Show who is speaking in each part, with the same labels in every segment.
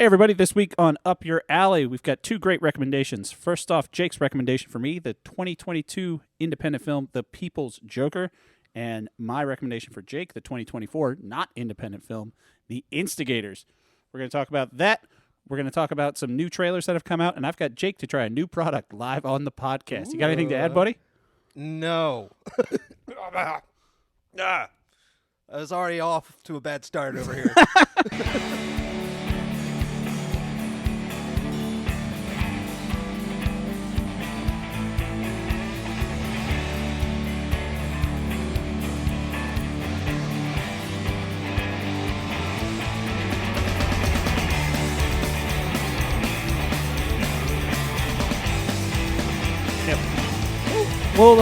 Speaker 1: Hey everybody, this week on Up Your Alley, we've got two great recommendations. First off, Jake's recommendation for me, the 2022 independent film, The People's Joker, and my recommendation for Jake, the 2024 not independent film, The Instigators. We're going to talk about that. We're going to talk about some new trailers that have come out, and I've got Jake to try a new product live on the podcast. You got anything to add, buddy?
Speaker 2: No. I was already off to a bad start over here.
Speaker 1: We'll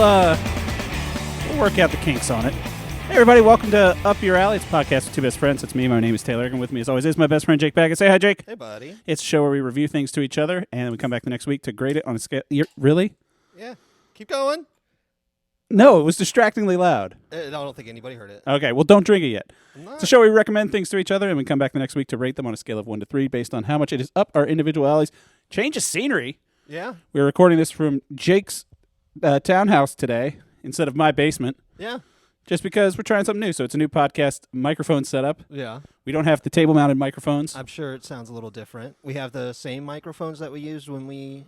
Speaker 1: work out the kinks on it. Hey, everybody, welcome to Up Your Alley. It's a podcast with two best friends. It's me. My name is Taylor, and with me, as always, is my best friend, Jake Baggett. Say hi, Jake.
Speaker 2: Hey, buddy.
Speaker 1: It's a show where we review things to each other, and then we come back the next week to grade it on a scale. Really?
Speaker 2: Yeah. Keep going.
Speaker 1: No, it was distractingly loud.
Speaker 2: I don't think anybody heard it.
Speaker 1: Okay, well, don't drink it yet. It's a show where we recommend things to each other, and we come back the next week to rate them on a scale of 1 to 3 based on how much it is up our individual alleys. Change of scenery.
Speaker 2: Yeah.
Speaker 1: We're recording this from Jake's townhouse today instead of my basement.
Speaker 2: Yeah.
Speaker 1: Just because we're trying something new. So it's a new podcast microphone setup.
Speaker 2: Yeah.
Speaker 1: We don't have the table-mounted microphones.
Speaker 2: I'm sure it sounds a little different. We have the same microphones that we used when we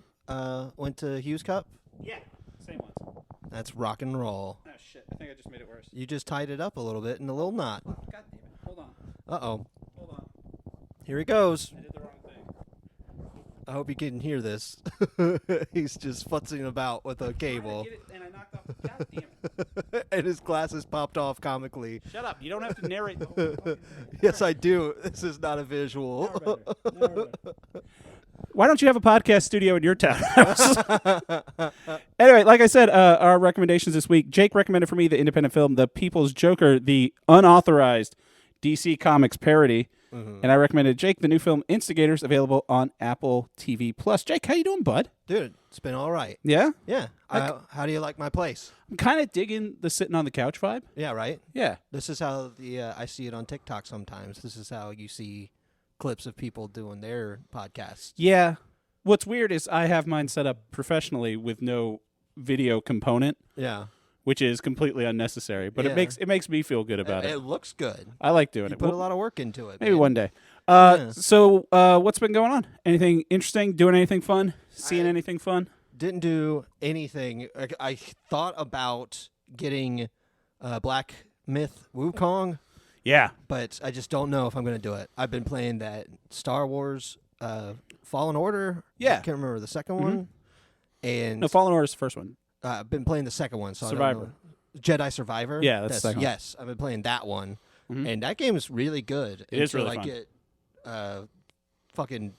Speaker 2: went to Hughes Cup.
Speaker 1: Yeah, same ones.
Speaker 2: That's rock and roll.
Speaker 1: Oh, shit. I think I just made it worse.
Speaker 2: You just tied it up a little bit in a little knot.
Speaker 1: God damn it. Hold on.
Speaker 2: Uh-oh.
Speaker 1: Hold on.
Speaker 2: Here he goes.
Speaker 1: I did the wrong thing.
Speaker 2: I hope you can hear this. He's just futzing about with a cable.
Speaker 1: Get it, and I knocked off. God damn it.
Speaker 2: And his glasses popped off comically.
Speaker 1: Shut up. You don't have to narrate the whole fucking thing.
Speaker 2: Yes, I do. This is not a visual.
Speaker 1: Now we're better. Why don't you have a podcast studio in your townhouse? Anyway, like I said, our recommendations this week. Jake recommended for me the independent film, The People's Joker, the unauthorized DC Comics parody. Mm-hmm. And I recommended Jake the new film Instigators, available on Apple TV+. Jake, how you doing, bud?
Speaker 2: Dude, it's been all right.
Speaker 1: Yeah?
Speaker 2: Yeah. How do you like my place?
Speaker 1: I'm kind of digging the sitting on the couch vibe.
Speaker 2: Yeah, right?
Speaker 1: Yeah.
Speaker 2: This is how I see it on TikTok sometimes. This is how you see clips of people doing their podcasts.
Speaker 1: Yeah. What's weird is I have mine set up professionally with no video component.
Speaker 2: Yeah.
Speaker 1: Which is completely unnecessary, but
Speaker 2: Yeah.
Speaker 1: it makes me feel good about it.
Speaker 2: It looks good.
Speaker 1: I like doing
Speaker 2: You
Speaker 1: it.
Speaker 2: put a lot of work into it.
Speaker 1: Maybe
Speaker 2: man.
Speaker 1: one day.
Speaker 2: Yeah.
Speaker 1: So what's been going on? Anything interesting? Doing anything fun? Seeing anything fun?
Speaker 2: Didn't do anything. I thought about getting Black Myth Wukong,
Speaker 1: Yeah.
Speaker 2: but I just don't know if I'm going to do it. I've been playing that Star Wars Fallen Order.
Speaker 1: Yeah.
Speaker 2: I can't remember the second one. And
Speaker 1: No, Fallen Order is the first one.
Speaker 2: I've been playing the second one. So
Speaker 1: Survivor.
Speaker 2: I don't know. Jedi Survivor.
Speaker 1: Yeah, that's the second one.
Speaker 2: Yes, I've been playing that one,
Speaker 1: Mhm.
Speaker 2: and that game is really good.
Speaker 1: It is really
Speaker 2: I
Speaker 1: fun.
Speaker 2: get fucking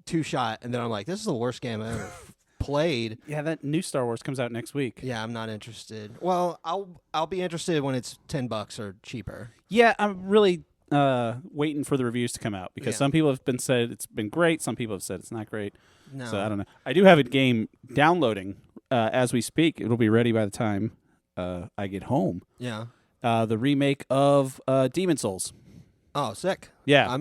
Speaker 2: two-shot, and then I'm like, this is the worst game I've ever played.
Speaker 1: Yeah, that new Star Wars comes out next week.
Speaker 2: Yeah, I'm not interested. Well, I'll be interested when it's $10 or cheaper.
Speaker 1: Yeah, I'm really waiting for the reviews to come out because
Speaker 2: Yeah.
Speaker 1: some people have said it's been great. Some people have said it's not great.
Speaker 2: No.
Speaker 1: So I don't know. I do have a game downloading as we speak. It'll be ready by the time I get home.
Speaker 2: Yeah.
Speaker 1: The remake of Demon Souls.
Speaker 2: Oh, sick.
Speaker 1: Yeah.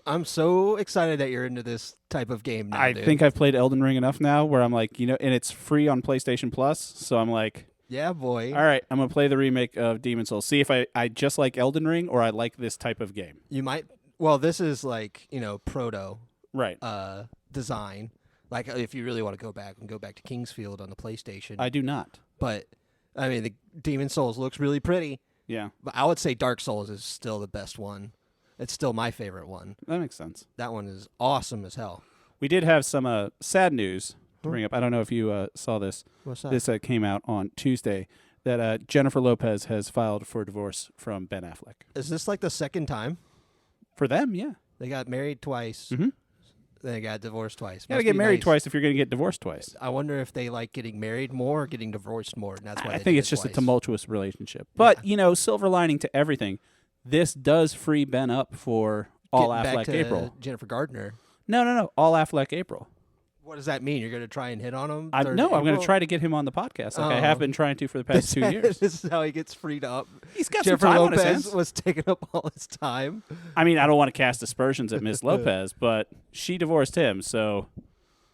Speaker 2: I'm so excited that you're into this type of game now,
Speaker 1: I
Speaker 2: dude.
Speaker 1: think I've played Elden Ring enough now where I'm like, and it's free on PlayStation Plus. So I'm like,
Speaker 2: Yeah, boy.
Speaker 1: all right, I'm going to play the remake of Demon Souls. See if I just like Elden Ring or I like this type of game.
Speaker 2: You might. Well, this is like, proto
Speaker 1: Right.
Speaker 2: design. Like, if you really want to go back to Kingsfield on the PlayStation.
Speaker 1: I do not.
Speaker 2: But, I mean, the Demon Souls looks really pretty.
Speaker 1: Yeah.
Speaker 2: But I would say Dark Souls is still the best one. It's still my favorite one.
Speaker 1: That makes sense.
Speaker 2: That one is awesome as hell.
Speaker 1: We did have some sad news to bring up. I don't know if you saw this.
Speaker 2: What's that?
Speaker 1: This came out on Tuesday that Jennifer Lopez has filed for divorce from Ben Affleck.
Speaker 2: Is this like the second time?
Speaker 1: For them, yeah.
Speaker 2: They got married twice.
Speaker 1: Mm-hmm.
Speaker 2: They got divorced twice.
Speaker 1: You got to
Speaker 2: Must
Speaker 1: get
Speaker 2: be
Speaker 1: married
Speaker 2: nice.
Speaker 1: twice if you're going to get divorced twice.
Speaker 2: I wonder if they like getting married more or getting divorced more. And that's why
Speaker 1: I
Speaker 2: they
Speaker 1: think
Speaker 2: did
Speaker 1: it's
Speaker 2: it
Speaker 1: just a
Speaker 2: twice.
Speaker 1: tumultuous relationship. But, silver lining to everything. This does free Ben up for all
Speaker 2: Getting
Speaker 1: Affleck
Speaker 2: back to
Speaker 1: April.
Speaker 2: Jennifer Gardner.
Speaker 1: No. All Affleck April.
Speaker 2: What does that mean? You're going to try and hit on him?
Speaker 1: No, I'm going to try to get him on the podcast, like I have been trying to for the past 2 years.
Speaker 2: This is how he gets freed up.
Speaker 1: He's got
Speaker 2: Jennifer
Speaker 1: some time
Speaker 2: Lopez
Speaker 1: on his hands.
Speaker 2: was taking up all his time.
Speaker 1: I mean, I don't want to cast aspersions at Ms. Lopez, but she divorced him, so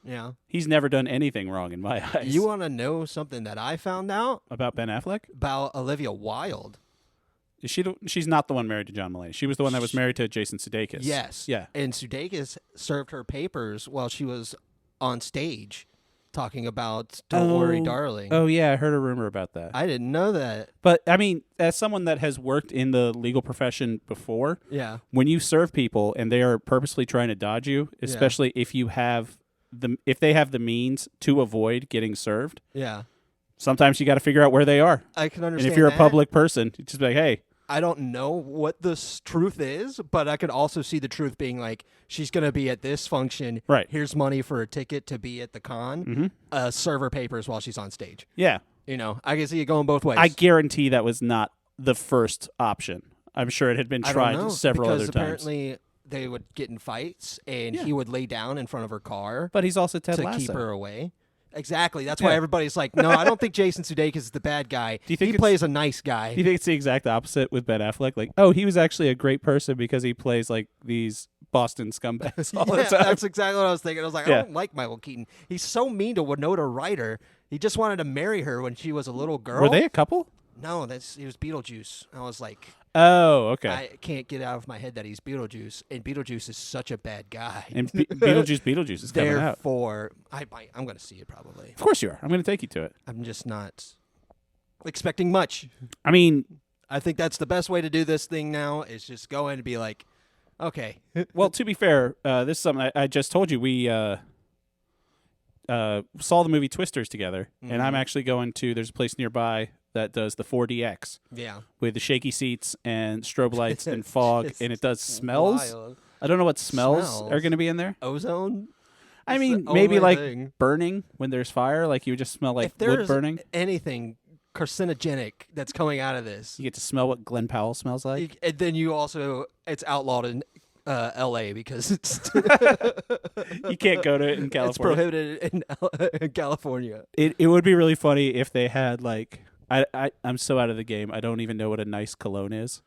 Speaker 2: Yeah.
Speaker 1: he's never done anything wrong in my eyes.
Speaker 2: You want to know something that I found out
Speaker 1: About Ben Affleck?
Speaker 2: about Olivia Wilde?
Speaker 1: Is she? She's not the one married to John Mulaney. She was the one that was married to Jason Sudeikis.
Speaker 2: Yes.
Speaker 1: Yeah.
Speaker 2: And Sudeikis served her papers while she was on stage talking about Don't Worry, Darling.
Speaker 1: Oh, yeah, I heard a rumor about that.
Speaker 2: I didn't know that.
Speaker 1: But, I mean, as someone that has worked in the legal profession before,
Speaker 2: Yeah.
Speaker 1: when you serve people and they are purposely trying to dodge you, especially if you have if they have the means to avoid getting served,
Speaker 2: Yeah.
Speaker 1: sometimes you got to figure out where they are.
Speaker 2: I can understand.
Speaker 1: And if you're
Speaker 2: that.
Speaker 1: a public person, you just be like, hey.
Speaker 2: I don't know what the truth is, but I could also see the truth being like, she's going to be at this function.
Speaker 1: Right.
Speaker 2: Here's money for a ticket to be at the con. Serve her papers while she's on stage.
Speaker 1: Yeah.
Speaker 2: You know, I can see it going both ways.
Speaker 1: I guarantee that was not the first option. I'm sure it had been
Speaker 2: I don't
Speaker 1: tried
Speaker 2: know,
Speaker 1: several
Speaker 2: because
Speaker 1: other times.
Speaker 2: apparently they would get in fights, and
Speaker 1: Yeah.
Speaker 2: he would lay down in front of her car
Speaker 1: But he's also Ted
Speaker 2: to
Speaker 1: Lasso.
Speaker 2: keep her away. Exactly. That's why
Speaker 1: Yeah.
Speaker 2: everybody's like, no, I don't think Jason Sudeikis is the bad guy.
Speaker 1: Do you think
Speaker 2: he
Speaker 1: it's-
Speaker 2: plays a nice guy.
Speaker 1: Do you think it's the exact opposite with Ben Affleck? Like, oh, he was actually a great person because he plays like these Boston scumbags all the
Speaker 2: Yeah,
Speaker 1: time.
Speaker 2: that's exactly what I was thinking. I was like,
Speaker 1: Yeah.
Speaker 2: I don't like Michael Keaton. He's so mean to Winona Ryder. He just wanted to marry her when she was a little girl.
Speaker 1: Were they a couple?
Speaker 2: No, he was Beetlejuice. I was like,
Speaker 1: Oh, okay.
Speaker 2: I can't get out of my head that he's Beetlejuice, and Beetlejuice is such a bad guy.
Speaker 1: And Beetlejuice is coming out.
Speaker 2: Therefore, I'm going to see it probably.
Speaker 1: Of course you are. I'm going to take you to it.
Speaker 2: I'm just not expecting much.
Speaker 1: I mean,
Speaker 2: I think that's the best way to do this thing now is just go in and be like, okay.
Speaker 1: well, to be fair, this is something I just told you. We saw the movie Twisters together, and I'm actually going to, there's a place nearby that does the 4DX
Speaker 2: Yeah.
Speaker 1: with the shaky seats and strobe lights and fog,
Speaker 2: It's
Speaker 1: and it does smells.
Speaker 2: wild.
Speaker 1: I don't know what smells are going to be in there.
Speaker 2: Ozone?
Speaker 1: I
Speaker 2: It's
Speaker 1: mean,
Speaker 2: the
Speaker 1: maybe
Speaker 2: only
Speaker 1: like
Speaker 2: thing.
Speaker 1: burning when there's fire, like you would just smell like
Speaker 2: If there's
Speaker 1: wood burning.
Speaker 2: anything carcinogenic that's coming out of this,
Speaker 1: You get to smell what Glenn Powell smells like.
Speaker 2: and then you also, it's outlawed in L.A. because it's
Speaker 1: You can't go to it in
Speaker 2: it's
Speaker 1: California.
Speaker 2: prohibited in California.
Speaker 1: It would be really funny if they had like I'm so out of the game. I don't even know what a nice cologne is.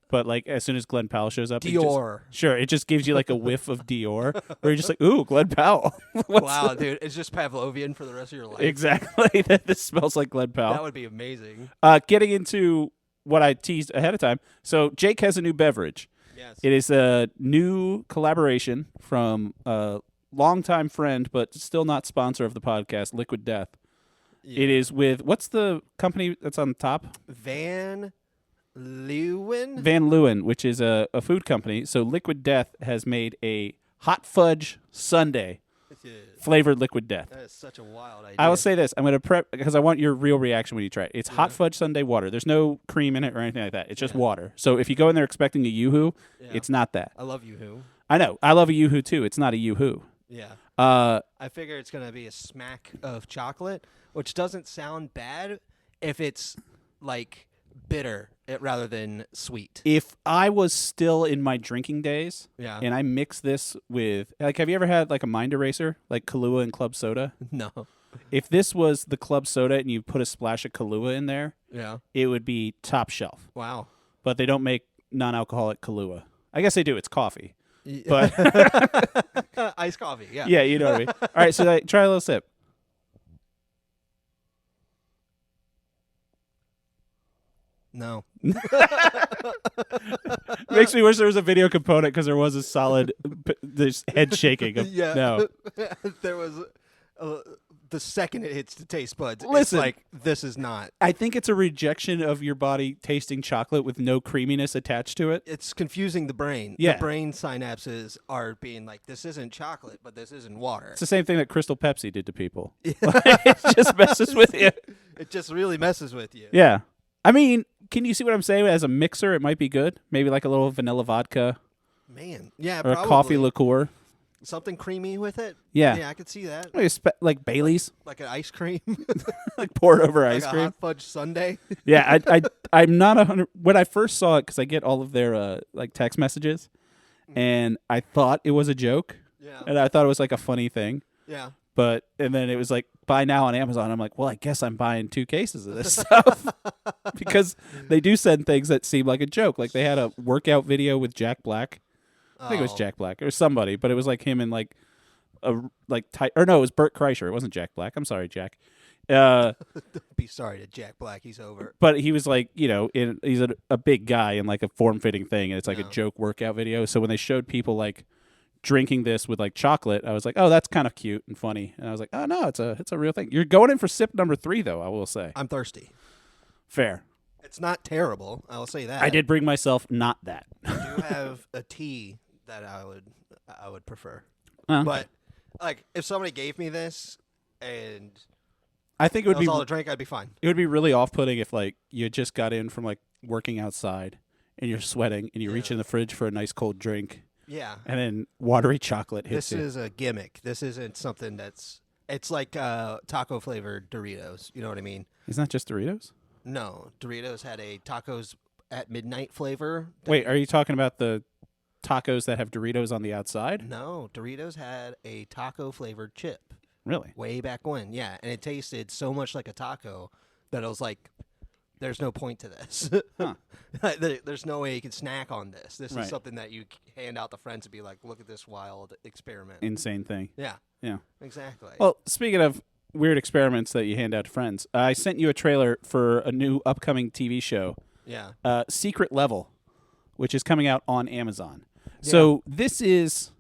Speaker 1: But like as soon as Glenn Powell shows up,
Speaker 2: Dior.
Speaker 1: It just gives you like a whiff of Dior, where you're just like, ooh, Glenn Powell. What's
Speaker 2: Wow, dude, it's just Pavlovian for the rest of your life.
Speaker 1: exactly. This smells like Glenn Powell.
Speaker 2: That would be amazing.
Speaker 1: Getting into what I teased ahead of time. So Jake has a new beverage.
Speaker 2: Yes.
Speaker 1: It is a new collaboration from a longtime friend, but still not sponsor of the podcast, Liquid Death.
Speaker 2: Yeah.
Speaker 1: It is with, what's the company that's on top?
Speaker 2: Van Leeuwen?
Speaker 1: Van Leeuwen, which is a food company. So Liquid Death has made a hot fudge sundae flavored Liquid Death.
Speaker 2: That is such a wild idea.
Speaker 1: I will say this. I'm going to prep because I want your real reaction when you try it. It's hot fudge sundae water. There's no cream in it or anything like that. It's just water. So if you go in there expecting a Yoo-hoo, it's not that.
Speaker 2: I love you, who?
Speaker 1: I know. I love a Yoo-hoo too. It's not a Yoo-hoo.
Speaker 2: Yeah.
Speaker 1: Uh,
Speaker 2: I figure it's going to be a smack of chocolate, which doesn't sound bad if it's like bitter rather than sweet.
Speaker 1: if I was still in my drinking days
Speaker 2: Yeah.
Speaker 1: and I mix this with, like, have you ever had like a mind eraser, like Kahlua and club soda?
Speaker 2: No.
Speaker 1: If this was the club soda and you put a splash of Kahlua in there,
Speaker 2: Yeah.
Speaker 1: it would be top shelf.
Speaker 2: Wow.
Speaker 1: But they don't make non-alcoholic Kahlua. I guess they do. It's coffee. But
Speaker 2: Iced coffee. Yeah.
Speaker 1: yeah, you know what I mean. All right, so like, try a little sip.
Speaker 2: No.
Speaker 1: Makes me wish there was a video component because there was a solid this head shaking. Of,
Speaker 2: Yeah.
Speaker 1: No.
Speaker 2: There was the second it hits the taste buds. It's
Speaker 1: Listen.
Speaker 2: like, this is not.
Speaker 1: I think it's a rejection of your body tasting chocolate with no creaminess attached to it.
Speaker 2: It's confusing the brain.
Speaker 1: Yeah.
Speaker 2: The brain synapses are being like, this isn't chocolate, but this isn't water.
Speaker 1: It's the same thing that Crystal Pepsi did to people. It just messes with you.
Speaker 2: It just really messes with you.
Speaker 1: Yeah. I mean, can you see what I'm saying? As a mixer, it might be good. Maybe like a little vanilla vodka
Speaker 2: Man. Yeah,
Speaker 1: or
Speaker 2: probably.
Speaker 1: a coffee liqueur.
Speaker 2: Something creamy with it.
Speaker 1: Yeah.
Speaker 2: Yeah, I could see that.
Speaker 1: Like Bailey's,
Speaker 2: Like an ice cream.
Speaker 1: like poured over
Speaker 2: like
Speaker 1: ice
Speaker 2: a
Speaker 1: cream.
Speaker 2: hot fudge sundae.
Speaker 1: Yeah, I'm not 100. When I first saw it, because I get all of their like text messages, and I thought it was a joke,
Speaker 2: Yeah.
Speaker 1: and I thought it was like a funny thing.
Speaker 2: Yeah.
Speaker 1: and then it was like, buy now on Amazon. I'm like, well, I guess I'm buying 2 cases of this stuff because they do send things that seem like a joke. Like they had a workout video with Jack Black. I think it was Jack Black or somebody, but it was like him in like or no, it was Burt Kreischer. It wasn't Jack Black. I'm sorry, Jack.
Speaker 2: Don't be sorry to Jack Black. He's over.
Speaker 1: But he was like, he's a big guy in like a form-fitting thing, and it's like a joke workout video. So when they showed people like drinking this with like chocolate, I was like, oh, that's kind of cute and funny. And I was like, oh no, it's a real thing. You're going in for sip number 3 though, I will say.
Speaker 2: I'm thirsty.
Speaker 1: Fair.
Speaker 2: It's not terrible. I will say that.
Speaker 1: I did bring myself not that.
Speaker 2: I do have a tea that I would prefer.
Speaker 1: Okay.
Speaker 2: But like if somebody gave me this and
Speaker 1: I think it would
Speaker 2: that was
Speaker 1: be
Speaker 2: all to drink, I'd be fine.
Speaker 1: It would be really off-putting if like you just got in from like working outside and you're sweating and you reach in the fridge for a nice cold drink.
Speaker 2: Yeah.
Speaker 1: And then watery chocolate hits
Speaker 2: This
Speaker 1: you.
Speaker 2: is a gimmick. This isn't something that's it's like taco flavored Doritos. You know what I mean?
Speaker 1: Isn't that just Doritos?
Speaker 2: No, Doritos had a tacos at midnight flavor.
Speaker 1: Wait, are you talking about the tacos that have Doritos on the outside?
Speaker 2: No, Doritos had a taco flavored chip.
Speaker 1: Really?
Speaker 2: Way back when, yeah. And it tasted so much like a taco that I was like, there's no point to this.
Speaker 1: Huh.
Speaker 2: There's no way you can snack on this. This
Speaker 1: Right.
Speaker 2: is something that you hand out to friends and be like, look at this wild experiment.
Speaker 1: Insane thing.
Speaker 2: Yeah,
Speaker 1: Yeah.
Speaker 2: exactly.
Speaker 1: Well, speaking of weird experiments that you hand out to friends, I sent you a trailer for a new upcoming TV show,
Speaker 2: yeah.
Speaker 1: Secret Level, which is coming out on Amazon. So this is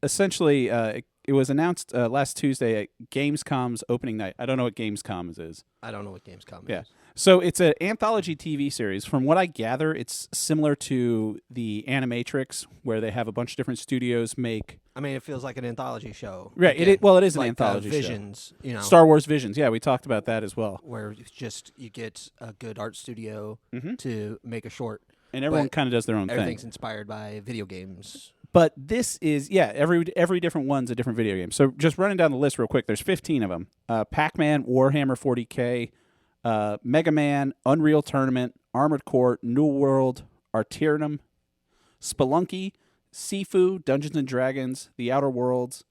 Speaker 1: essentially, it was announced last Tuesday at Gamescom's opening night. I don't know what Gamescom is.
Speaker 2: I don't know what Gamescom
Speaker 1: Yeah.
Speaker 2: is.
Speaker 1: So it's an anthology TV series. From what I gather, it's similar to the Animatrix, where they have a bunch of different studios make.
Speaker 2: I mean, it feels like an anthology show.
Speaker 1: Right.
Speaker 2: Again,
Speaker 1: It is an
Speaker 2: like,
Speaker 1: anthology
Speaker 2: Visions,
Speaker 1: show.
Speaker 2: you know.
Speaker 1: Star Wars Visions. Yeah, we talked about that as well.
Speaker 2: Where it's just you get a good art studio to make a short.
Speaker 1: And everyone
Speaker 2: But
Speaker 1: kind of does their own thing.
Speaker 2: Everything's inspired by video games.
Speaker 1: But this is, every different one's a different video game. So just running down the list real quick, there's 15 of them. Pac-Man, Warhammer 40K, Mega Man, Unreal Tournament, Armored Core, New World, Arturnum, Spelunky, Sifu, Dungeons & Dragons, The Outer Worlds.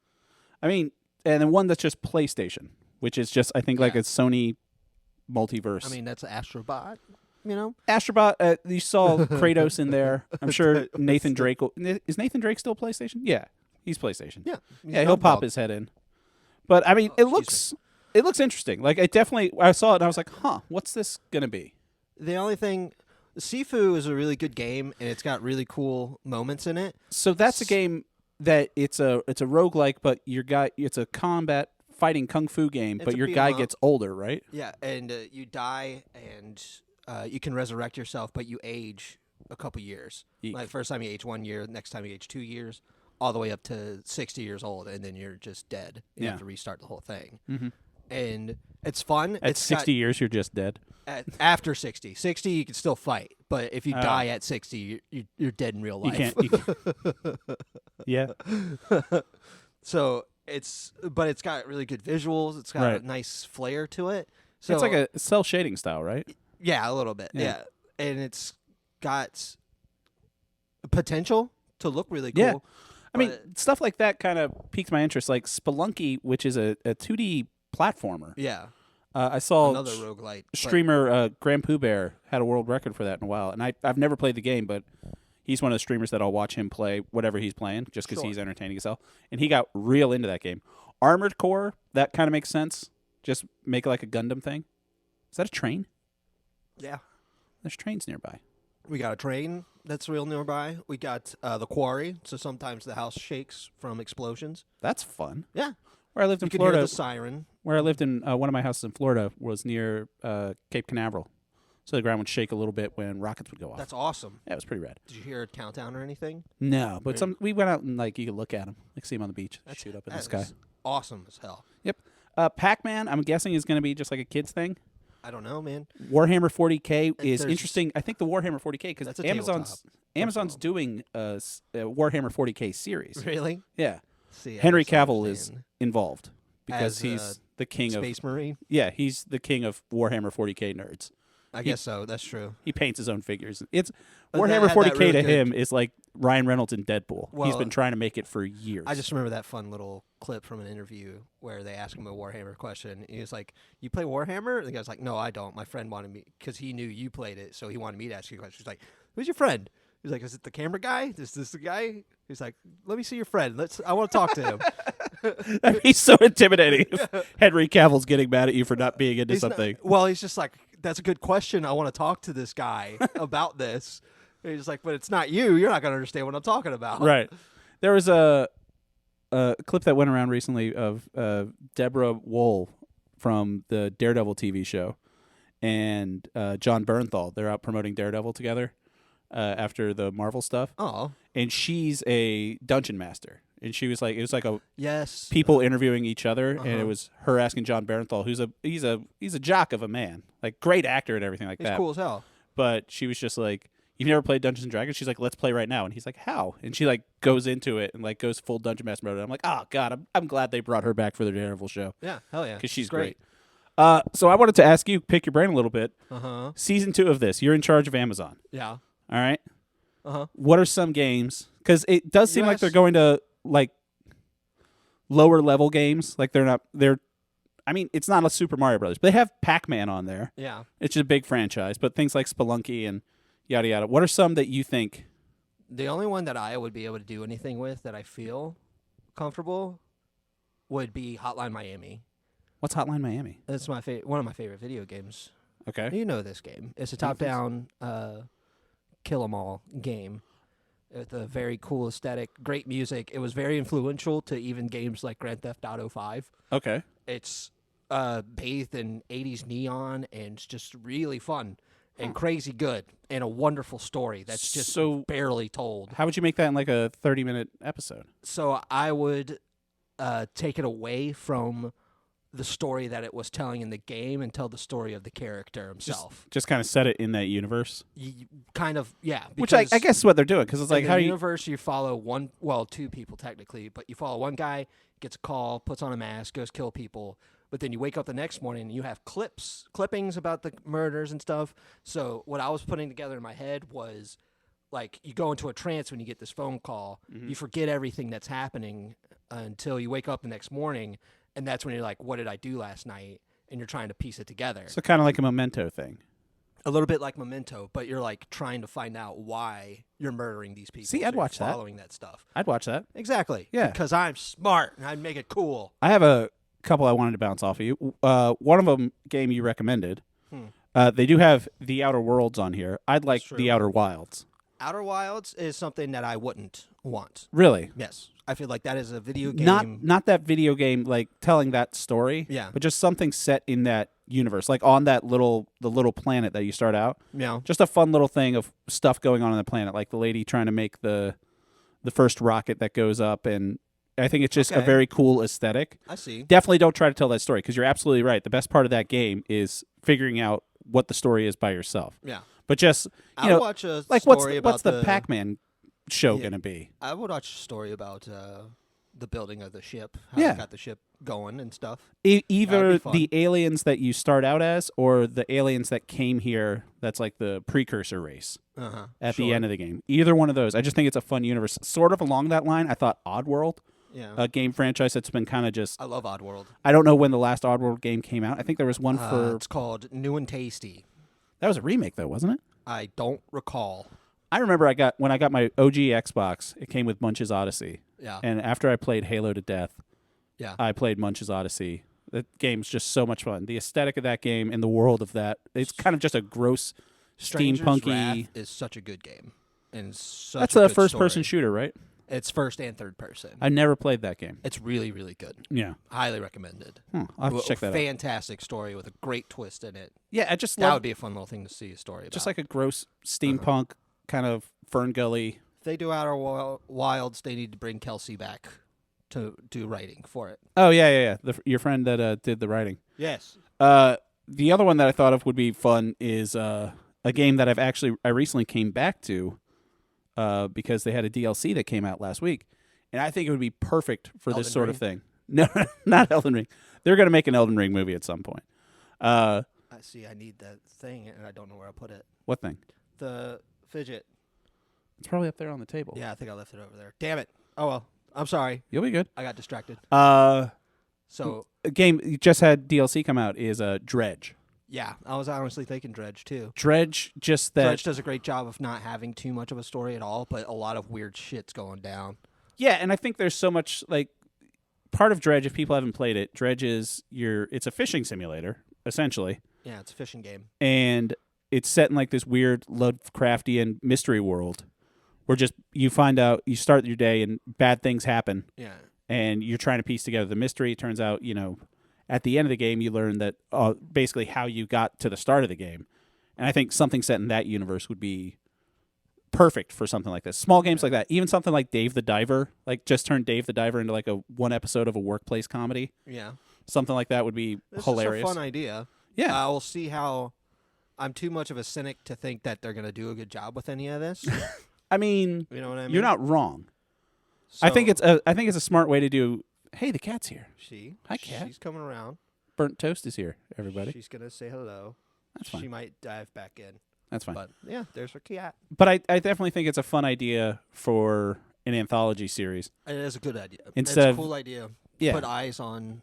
Speaker 1: I mean, and then one that's just PlayStation, which is just, I think, like a Sony multiverse.
Speaker 2: I mean, that's Astrobot, you know?
Speaker 1: Astrobot, you saw Kratos in there. I'm sure Nathan Drake is Nathan Drake still PlayStation? Yeah, he's PlayStation.
Speaker 2: Yeah.
Speaker 1: Yeah, he'll pop his head in. But I mean, it looks interesting. Like I saw it and I was like, "Huh, what's this going to be?"
Speaker 2: The only thing Sifu is a really good game and it's got really cool moments in it.
Speaker 1: So that's a game that it's a roguelike, but it's a combat fighting kung fu game,
Speaker 2: It's
Speaker 1: but
Speaker 2: a
Speaker 1: your
Speaker 2: beat 'em
Speaker 1: guy
Speaker 2: up.
Speaker 1: gets older, right?
Speaker 2: Yeah, and you die and you can resurrect yourself, but you age a couple years.
Speaker 1: Eek.
Speaker 2: Like first time you age 1 year, next time you age 2 years, all the way up to 60 years old, and then you're just dead. You
Speaker 1: Yeah.
Speaker 2: have to restart the whole thing.
Speaker 1: Mm-hmm.
Speaker 2: And it's fun.
Speaker 1: At
Speaker 2: It's
Speaker 1: 60 years, you're just dead.
Speaker 2: after 60. 60, you can still fight. But if you die at 60, you're dead in real life.
Speaker 1: You can't. Yeah.
Speaker 2: So it's got really good visuals. It's got a nice flair to it. So
Speaker 1: It's like a cell shading style, right?
Speaker 2: yeah, a little bit.
Speaker 1: Yeah.
Speaker 2: Yeah. And it's got potential to look really cool.
Speaker 1: Yeah. I mean, stuff like that kind of piques my interest. Like Spelunky, which is a 2D platformer.
Speaker 2: Yeah.
Speaker 1: I saw
Speaker 2: Another roguelite.
Speaker 1: streamer Grand Pooh Bear had a world record for that in a while. And I've never played the game, but he's one of the streamers that I'll watch him play whatever he's playing just because he's entertaining as hell. And he got real into that game. Armored Core, that kind of makes sense. Just make like a Gundam thing. Is that a train?
Speaker 2: Yeah.
Speaker 1: There's trains nearby.
Speaker 2: We got a train that's real nearby. We got the quarry, so sometimes the house shakes from explosions.
Speaker 1: That's fun.
Speaker 2: Yeah.
Speaker 1: Where I lived in
Speaker 2: You can
Speaker 1: Florida,
Speaker 2: hear the siren.
Speaker 1: where I lived in one of my houses in Florida was near Cape Canaveral. So the ground would shake a little bit when rockets would go off.
Speaker 2: That's awesome.
Speaker 1: Yeah, it was pretty rad.
Speaker 2: Did you hear a countdown or anything?
Speaker 1: No, but we went out and like you could look at them, like see them on the beach, shoot up in the
Speaker 2: That
Speaker 1: sky.
Speaker 2: is awesome as hell.
Speaker 1: Yep. Pac-Man, I'm guessing is going to be just like a kids thing.
Speaker 2: I don't know, man.
Speaker 1: Warhammer 40K is
Speaker 2: There's-
Speaker 1: interesting. I think the Warhammer 40K because
Speaker 2: That's a
Speaker 1: Amazon's doing a Warhammer 40K series.
Speaker 2: Really?
Speaker 1: Yeah.
Speaker 2: See, I
Speaker 1: Henry
Speaker 2: just
Speaker 1: Cavill is
Speaker 2: understand.
Speaker 1: involved because
Speaker 2: As,
Speaker 1: he's the king of
Speaker 2: Space Marine.
Speaker 1: yeah, he's the king of Warhammer 40K nerds.
Speaker 2: I guess so. That's true.
Speaker 1: He paints his own figures. It's
Speaker 2: But
Speaker 1: Warhammer
Speaker 2: that
Speaker 1: 40K
Speaker 2: really
Speaker 1: to
Speaker 2: good-
Speaker 1: him is like Ryan Reynolds in Deadpool. He's
Speaker 2: Well,
Speaker 1: been trying to make it for years.
Speaker 2: I just remember that fun little clip from an interview where they asked him a Warhammer question. He was like, "You play Warhammer?" And the guy's like, "No, I don't. My friend wanted me because he knew you played it, so he wanted me to ask you a question." He's like, "Who's your friend?" He's like, "Is it the camera guy? Is this the guy?" He's like, "Let me see your friend. I want to talk to him."
Speaker 1: That'd be so intimidating if Henry Cavill's getting mad at you for not being into something.
Speaker 2: He's just like, "That's a good question. I want to talk to this guy about this." And he's like, "But it's not you. You're not going to understand what I'm talking about."
Speaker 1: Right. There was a clip that went around recently of Deborah Wool from the Daredevil TV show and John Bernthal. They're out promoting Daredevil together after the Marvel stuff.
Speaker 2: Oh.
Speaker 1: And she's a dungeon master. And she was like, it was like a
Speaker 2: Yes.
Speaker 1: people interviewing each other, and
Speaker 2: Uh-huh.
Speaker 1: it was her asking John Bernthal, he's a jock of a man, like great actor and everything like
Speaker 2: He's
Speaker 1: that.
Speaker 2: cool as hell.
Speaker 1: But she was just like, "You've never played Dungeons and Dragons?" She's like, "Let's play right now." And he's like, "How?" And she like goes into it and like goes full dungeon master mode. And I'm like, "Oh God, I'm glad they brought her back for the Daredevil show
Speaker 2: Yeah. Hell yeah.
Speaker 1: because she's
Speaker 2: It's
Speaker 1: great." So I wanted to ask you, pick your brain a little bit.
Speaker 2: Uh-huh.
Speaker 1: Season 2 of this, you're in charge of Amazon.
Speaker 2: Yeah.
Speaker 1: All right.
Speaker 2: Uh-huh.
Speaker 1: What are some games? Because it does seem like
Speaker 2: US
Speaker 1: they're going to like lower level games. Like they're. I mean, it's not a Super Mario Brothers, but they have Pac-Man on there.
Speaker 2: Yeah.
Speaker 1: It's just a big franchise, but things like Spelunky and yada yada. What are some that you think?
Speaker 2: The only one that I would be able to do anything with that I feel comfortable would be Hotline Miami.
Speaker 1: What's Hotline Miami?
Speaker 2: That's my one of my favorite video games.
Speaker 1: Okay.
Speaker 2: You know this game. It's a top-down kill 'em all game with a very cool aesthetic, great music. It was very influential to even games like Grand Theft Auto 5.
Speaker 1: Okay.
Speaker 2: It's bathed in 80s neon and it's just really fun and crazy good and a wonderful story that's just
Speaker 1: So-
Speaker 2: barely told.
Speaker 1: How would you make that in like a 30-minute episode?
Speaker 2: So I would take it away from the story that it was telling in the game and tell the story of the character himself.
Speaker 1: Just kind of set it in that universe.
Speaker 2: Kind of, yeah.
Speaker 1: Which I
Speaker 2: because
Speaker 1: guess is what they're doing, because it's like
Speaker 2: in
Speaker 1: how
Speaker 2: the
Speaker 1: you.
Speaker 2: universe, you follow two people technically, but you follow one guy, gets a call, puts on a mask, goes kill people. But then you wake up the next morning and you have clippings about the murders and stuff. So what I was putting together in my head was like you go into a trance when you get this phone call.
Speaker 1: Mm-hmm.
Speaker 2: You forget everything that's happening until you wake up the next morning. And that's when you're like, what did I do last night? And you're trying to piece it together.
Speaker 1: So kind of like a Memento thing.
Speaker 2: A little bit like Memento, but you're like trying to find out why you're murdering these people.
Speaker 1: See,
Speaker 2: so
Speaker 1: I'd
Speaker 2: you're
Speaker 1: watch that.
Speaker 2: following that stuff.
Speaker 1: I'd watch that.
Speaker 2: Exactly.
Speaker 1: Yeah.
Speaker 2: Because I'm smart and I'd make it cool.
Speaker 1: I have a couple I wanted to bounce off of you. One of them game you recommended. They do have The Outer Worlds on here. I'd like
Speaker 2: true.
Speaker 1: The Outer Wilds.
Speaker 2: Outer Wilds is something that I wouldn't want.
Speaker 1: Really?
Speaker 2: Yes. I feel like that is a video game.
Speaker 1: Not that video game like telling that story.
Speaker 2: Yeah.
Speaker 1: But just something set in that universe, like on that the little planet that you start out.
Speaker 2: Yeah.
Speaker 1: Just a fun little thing of stuff going on the planet, like the lady trying to make the first rocket that goes up, and I think it's just a
Speaker 2: Okay.
Speaker 1: very cool aesthetic.
Speaker 2: I see.
Speaker 1: Definitely don't try to tell that story because you're absolutely right. The best part of that game is figuring out what the story is by yourself.
Speaker 2: Yeah.
Speaker 1: But just
Speaker 2: I would watch a
Speaker 1: like
Speaker 2: story
Speaker 1: what's
Speaker 2: about
Speaker 1: the Pac-Man show
Speaker 2: Yeah.
Speaker 1: gonna be?
Speaker 2: I would watch a story about the building of the ship, how
Speaker 1: Yeah.
Speaker 2: they got the ship going and stuff.
Speaker 1: Either
Speaker 2: be fun.
Speaker 1: the aliens that you start out as, or the aliens that came here. That's like the precursor race
Speaker 2: Uh-huh.
Speaker 1: at the end of the game. Either one of those. I just think it's a fun universe. Sort of along that line, I thought Oddworld,
Speaker 2: Yeah.
Speaker 1: a game franchise that's been kind of just.
Speaker 2: I love Oddworld.
Speaker 1: I don't know when the last Oddworld game came out. I think there was one for.
Speaker 2: It's called New and Tasty.
Speaker 1: That was a remake though, wasn't it?
Speaker 2: I don't recall.
Speaker 1: I remember when I got my OG Xbox, it came with Munch's Odyssey.
Speaker 2: Yeah.
Speaker 1: And after I played Halo to death,
Speaker 2: Yeah.
Speaker 1: I played Munch's Odyssey. That game's just so much fun. The aesthetic of that game and the world of that, it's kind of just a gross,
Speaker 2: Stranger's
Speaker 1: steampunky.
Speaker 2: Wrath is such a good game. And such
Speaker 1: That's
Speaker 2: a
Speaker 1: a
Speaker 2: good
Speaker 1: first-person
Speaker 2: story.
Speaker 1: shooter, right?
Speaker 2: It's first and third person.
Speaker 1: I never played that game.
Speaker 2: It's really, really good.
Speaker 1: Yeah.
Speaker 2: Highly recommended.
Speaker 1: I'll have to check that out.
Speaker 2: Fantastic story with a great twist in it.
Speaker 1: Yeah, I just
Speaker 2: That
Speaker 1: love
Speaker 2: would be a fun little thing to see a story about.
Speaker 1: just like a gross steampunk kind of Fern Gully.
Speaker 2: if they do Outer Wilds, they need to bring Kelsey back to do writing for it.
Speaker 1: Oh, yeah. Your friend that did the writing.
Speaker 2: Yes.
Speaker 1: The other one that I thought of would be fun is a game that I recently came back to because they had a DLC that came out last week, and I think it would be perfect for this
Speaker 2: Elden
Speaker 1: sort of
Speaker 2: Ring?
Speaker 1: thing. No, not Elden Ring. They're going to make an Elden Ring movie at some point.
Speaker 2: See, I need that thing, and I don't know where I put it.
Speaker 1: What thing?
Speaker 2: The fidget.
Speaker 1: It's probably up there on the table.
Speaker 2: Yeah, I think I left it over there. Damn it. Oh, well. I'm sorry.
Speaker 1: You'll be good.
Speaker 2: I got distracted.
Speaker 1: So a game you just had DLC come out is Dredge.
Speaker 2: Yeah, I was honestly thinking Dredge, too.
Speaker 1: Dredge does
Speaker 2: a great job of not having too much of a story at all, but a lot of weird shit's going down.
Speaker 1: Yeah, and I think there's so much, like, part of Dredge, if people haven't played it, Dredge is it's a fishing simulator, essentially.
Speaker 2: Yeah, it's a fishing game.
Speaker 1: And it's set in, like, this weird Lovecraftian mystery world where just you find out, you start your day and bad things happen.
Speaker 2: Yeah.
Speaker 1: And you're trying to piece together the mystery. It turns out, at the end of the game, you learn that basically how you got to the start of the game. And I think something set in that universe would be perfect for something like this. Small games like that. Even something like Dave the Diver, like just turn Dave the Diver into like one episode of a workplace comedy.
Speaker 2: Yeah.
Speaker 1: Something like that would be hilarious.
Speaker 2: It's a fun idea.
Speaker 1: Yeah.
Speaker 2: We'll see how... I'm too much of a cynic to think that they're going to do a good job with any of this.
Speaker 1: I mean,
Speaker 2: you know what I mean?
Speaker 1: You're not wrong.
Speaker 2: So,
Speaker 1: I think it's a smart way to do. Hey, the cat's here. Hi, cat.
Speaker 2: She's coming around.
Speaker 1: Burnt Toast is here, everybody.
Speaker 2: She's going to say hello.
Speaker 1: That's fine.
Speaker 2: She might dive back in.
Speaker 1: That's fine.
Speaker 2: But, yeah, there's her cat.
Speaker 1: But I definitely think it's a fun idea for an anthology series.
Speaker 2: It is a good idea.
Speaker 1: It's
Speaker 2: a cool idea.
Speaker 1: Yeah.
Speaker 2: Put eyes on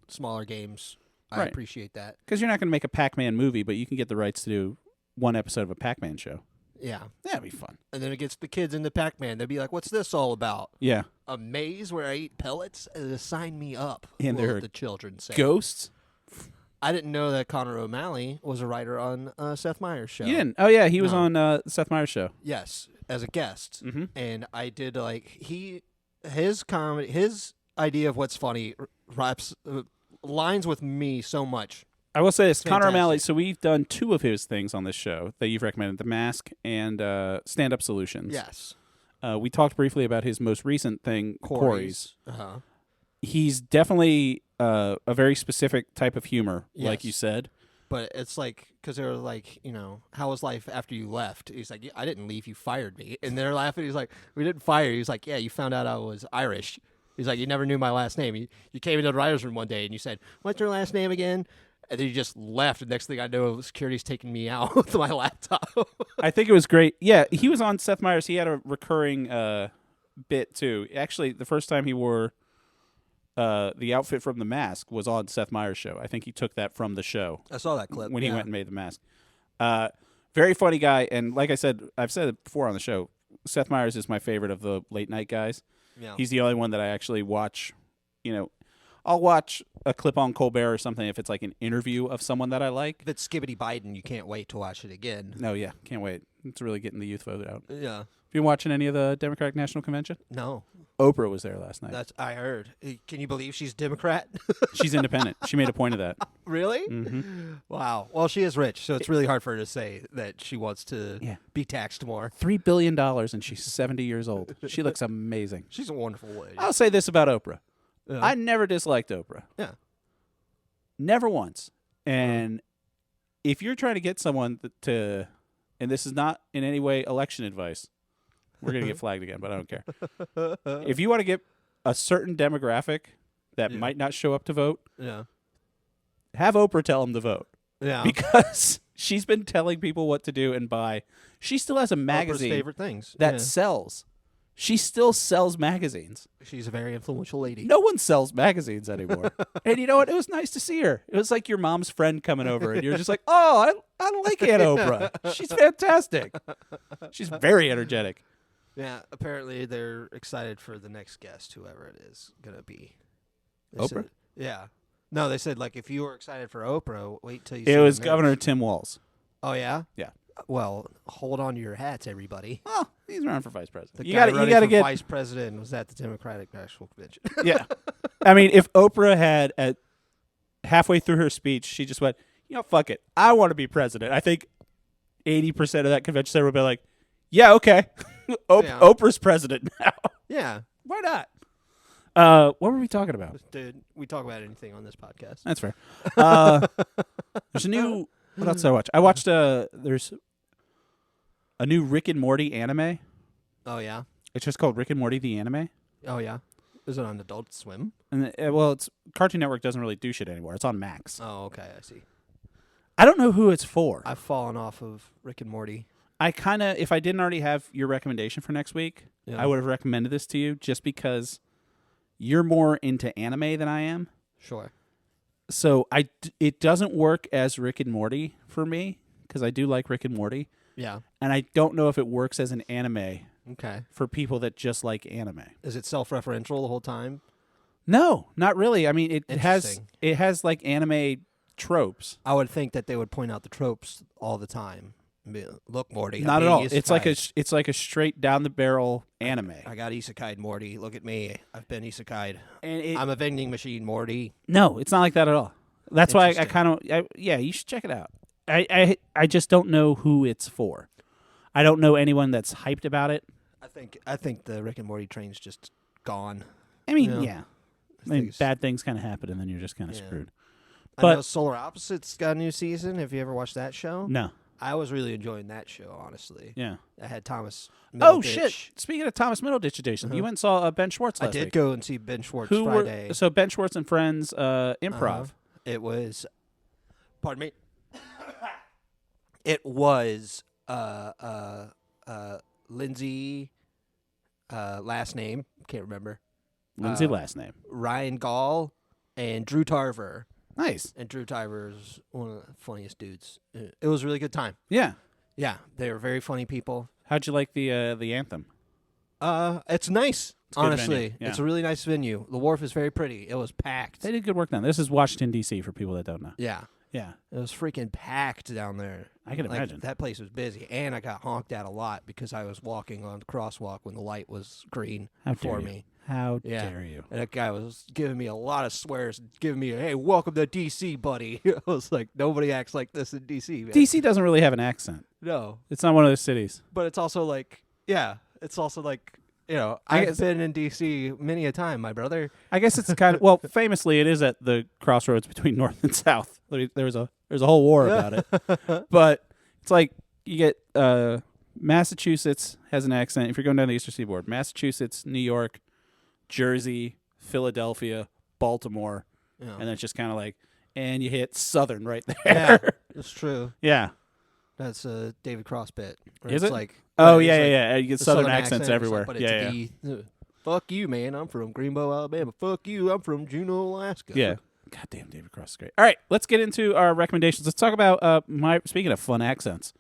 Speaker 2: smaller games. I
Speaker 1: Right.
Speaker 2: appreciate that.
Speaker 1: Because you're not going to make a Pac-Man movie, but you can get the rights to do one episode of a Pac-Man show.
Speaker 2: Yeah.
Speaker 1: That'd be fun.
Speaker 2: And then it gets the kids into Pac-Man. They'll be like, what's this all about?
Speaker 1: Yeah.
Speaker 2: A maze where I eat pellets? Sign me up.
Speaker 1: And there are
Speaker 2: the children say.
Speaker 1: Ghosts?
Speaker 2: I didn't know that Connor O'Malley was a writer on Seth Meyers' show.
Speaker 1: You didn't? Oh, yeah. He was
Speaker 2: No.
Speaker 1: on Seth Meyers' show.
Speaker 2: Yes, as a guest.
Speaker 1: Mm-hmm.
Speaker 2: And I did, his comedy, his idea of what's funny lines with me so much.
Speaker 1: I will say this, Connor
Speaker 2: Fantastic.
Speaker 1: O'Malley, so we've done 2 of his things on this show that you've recommended, The Mask and Stand-Up Solutions.
Speaker 2: Yes.
Speaker 1: We talked briefly about his most recent thing, Corey's.
Speaker 2: Uh-huh.
Speaker 1: He's definitely a very specific type of humor, like
Speaker 2: Yes.
Speaker 1: you said.
Speaker 2: But it's like, because they were like, how was life after you left? He's like, I didn't leave, you fired me. And they're laughing. He's like, we didn't fire you. He's like, yeah, you found out I was Irish. He's like, you never knew my last name. You came into the writer's room one day and you said, what's your last name again? And then you just left. And next thing I know, security's taking me out with my laptop.
Speaker 1: I think it was great. Yeah, he was on Seth Meyers. He had a recurring bit, too. Actually, the first time he wore the outfit from The Mask was on Seth Meyers' show. I think he took that from the show.
Speaker 2: I saw that clip.
Speaker 1: When he went and made The Mask. Very funny guy. And like I said, I've said it before on the show, Seth Meyers is my favorite of the late night guys.
Speaker 2: Yeah.
Speaker 1: He's the only one that I actually watch. I'll watch a clip on Colbert or something if it's like an interview of someone that I like.
Speaker 2: If it's Skibbity Biden, you can't wait to watch it again.
Speaker 1: No, yeah, can't wait. It's really getting the youth vote out.
Speaker 2: Yeah.
Speaker 1: Have you been watching any of the Democratic National Convention?
Speaker 2: No.
Speaker 1: Oprah was there last night.
Speaker 2: That's I heard. Can you believe she's Democrat?
Speaker 1: She's independent. She made a point of that.
Speaker 2: Really?
Speaker 1: Mm-hmm.
Speaker 2: Wow. Well, she is rich, so it's really hard for her to say that she wants to
Speaker 1: Yeah.
Speaker 2: be taxed more.
Speaker 1: $3 billion, and she's 70 years old. She looks amazing.
Speaker 2: She's a wonderful lady.
Speaker 1: I'll say this about Oprah.
Speaker 2: Yeah.
Speaker 1: I never disliked Oprah.
Speaker 2: Yeah.
Speaker 1: Never once. And if you're trying to get someone to, and this is not in any way election advice, we're going to get flagged again, but I don't care. If you want to get a certain demographic that
Speaker 2: Yeah.
Speaker 1: might not show up to vote,
Speaker 2: Yeah.
Speaker 1: have Oprah tell them to vote.
Speaker 2: Yeah.
Speaker 1: Because she's been telling people what to do and buy. She still has a
Speaker 2: Oprah's
Speaker 1: magazine
Speaker 2: favorite things.
Speaker 1: that
Speaker 2: Yeah.
Speaker 1: sells. She still sells magazines.
Speaker 2: She's a very influential lady.
Speaker 1: No one sells magazines anymore. And you know what? It was nice to see her. It was like your mom's friend coming over, and you're just like, oh, I like Aunt Oprah. She's fantastic. She's very energetic.
Speaker 2: Yeah. Apparently, they're excited for the next guest, whoever it is going to be. They
Speaker 1: Oprah?
Speaker 2: said- yeah. No, they said, if you were excited for Oprah, wait till you see
Speaker 1: It
Speaker 2: the
Speaker 1: was
Speaker 2: next.
Speaker 1: Governor Tim Walz.
Speaker 2: Oh, yeah?
Speaker 1: Yeah.
Speaker 2: Well, hold on to your hats, everybody.
Speaker 1: Well, he's running for vice president.
Speaker 2: The
Speaker 1: You
Speaker 2: guy
Speaker 1: got
Speaker 2: running
Speaker 1: to
Speaker 2: for
Speaker 1: get.
Speaker 2: vice president was at the Democratic National Convention.
Speaker 1: Yeah. I mean, if Oprah had halfway through her speech, she just went, fuck it. I want to be president. I think 80% of that convention center would be like, yeah, okay.
Speaker 2: Yeah.
Speaker 1: Oprah's president now.
Speaker 2: Yeah.
Speaker 1: Why not? What were we talking about?
Speaker 2: Dude, we talk about anything on this podcast.
Speaker 1: That's fair. There's a new. What else did I watch? I watched. There's a new Rick and Morty anime.
Speaker 2: Oh, yeah?
Speaker 1: It's just called Rick and Morty the anime.
Speaker 2: Oh, yeah? Is it on Adult Swim?
Speaker 1: And well, it's Cartoon Network doesn't really do shit anymore. It's on Max.
Speaker 2: Oh, okay. I see.
Speaker 1: I don't know who it's for.
Speaker 2: I've fallen off of Rick and Morty.
Speaker 1: I kind of, if I didn't already have your recommendation for next week,
Speaker 2: Yeah.
Speaker 1: I would have recommended this to you just because you're more into anime than I am.
Speaker 2: Sure.
Speaker 1: So it doesn't work as Rick and Morty for me because I do like Rick and Morty.
Speaker 2: Yeah.
Speaker 1: And I don't know if it works as an anime
Speaker 2: Okay.
Speaker 1: for people that just like anime.
Speaker 2: Is it self-referential the whole time?
Speaker 1: No, not really. I mean, it has
Speaker 2: Interesting.
Speaker 1: like anime tropes.
Speaker 2: I would think that they would point out the tropes all the time. Look, Morty.
Speaker 1: Not at all. It's like a straight down the barrel anime.
Speaker 2: I got isekai'd, Morty. Look at me. I've been isekai'd.
Speaker 1: And
Speaker 2: I'm a vending machine, Morty.
Speaker 1: no, it's not like that at all. That's why I
Speaker 2: Interesting.
Speaker 1: kind of yeah. You should check it out. I just don't know who it's for. I don't know anyone that's hyped about it.
Speaker 2: I think the Rick and Morty train's just gone.
Speaker 1: I mean,
Speaker 2: Yeah.
Speaker 1: I mean, bad things kind of happen, and then you're just kind of
Speaker 2: Yeah.
Speaker 1: screwed.
Speaker 2: I
Speaker 1: But-
Speaker 2: know Solar Opposites got a new season. Have you ever watched that show?
Speaker 1: No,
Speaker 2: I was really enjoying that show, honestly.
Speaker 1: yeah.
Speaker 2: I had Thomas.
Speaker 1: Oh
Speaker 2: Middleditch.
Speaker 1: shit! Speaking of Thomas Middleditch edition,
Speaker 2: Uh-huh.
Speaker 1: you went and saw Ben Schwartz
Speaker 2: I
Speaker 1: last
Speaker 2: did
Speaker 1: week.
Speaker 2: go and see Ben Schwartz
Speaker 1: Who
Speaker 2: Friday.
Speaker 1: were so Ben Schwartz and Friends improv?
Speaker 2: Uh-huh. It was, pardon me. It was Lindsay, last name can't remember.
Speaker 1: Lindsay last name.
Speaker 2: Ryan Gall and Drew Tarver.
Speaker 1: Nice.
Speaker 2: And Drew Tarver's one of the funniest dudes. It was a really good time.
Speaker 1: Yeah.
Speaker 2: Yeah, they were very funny people.
Speaker 1: How'd you like the anthem?
Speaker 2: It's nice.
Speaker 1: a good
Speaker 2: Honestly,
Speaker 1: venue, yeah.
Speaker 2: it's a really nice venue. The wharf is very pretty. It was packed.
Speaker 1: They did good work down there. This is Washington D.C. for people that don't know.
Speaker 2: Yeah,
Speaker 1: Yeah,
Speaker 2: it was freaking packed down there.
Speaker 1: I can
Speaker 2: Like,
Speaker 1: imagine.
Speaker 2: that place was busy, and I got honked at a lot because I was walking on the crosswalk when the light was green
Speaker 1: How
Speaker 2: for
Speaker 1: dare you.
Speaker 2: me.
Speaker 1: How
Speaker 2: Yeah.
Speaker 1: dare you?
Speaker 2: And that guy was giving me a lot of swears, giving me, "Hey, welcome to DC, buddy." I was like, nobody acts like this in DC, man.
Speaker 1: D.C. doesn't really have an accent.
Speaker 2: No,
Speaker 1: It's not one of those cities.
Speaker 2: but it's also like, yeah, it's also like,
Speaker 1: I
Speaker 2: I've
Speaker 1: guess-
Speaker 2: been in DC many a time, my brother.
Speaker 1: I guess it's kind of well. Famously, it is at the crossroads between North and South. There's a whole war about it. But it's like you get Massachusetts has an accent. If you're going down the Eastern Seaboard, Massachusetts, New York, Jersey, Philadelphia, Baltimore,
Speaker 2: Yeah.
Speaker 1: and then it's just kind of like, and you hit Southern right there.
Speaker 2: Yeah, it's true.
Speaker 1: Yeah.
Speaker 2: That's a David Cross bit. where
Speaker 1: Is
Speaker 2: it's
Speaker 1: it?
Speaker 2: Like,
Speaker 1: Oh
Speaker 2: it's
Speaker 1: yeah,
Speaker 2: like
Speaker 1: yeah. You get
Speaker 2: the
Speaker 1: Southern
Speaker 2: Southern
Speaker 1: accents
Speaker 2: accent,
Speaker 1: everywhere.
Speaker 2: but it's
Speaker 1: Yeah,
Speaker 2: a
Speaker 1: yeah.
Speaker 2: D. Fuck you, man. I'm from Greenbow, Alabama. Fuck you. I'm from Juneau, Alaska.
Speaker 1: Yeah. Goddamn, David Cross is great. All right, let's get into our recommendations. Let's talk about my. Speaking of fun accents,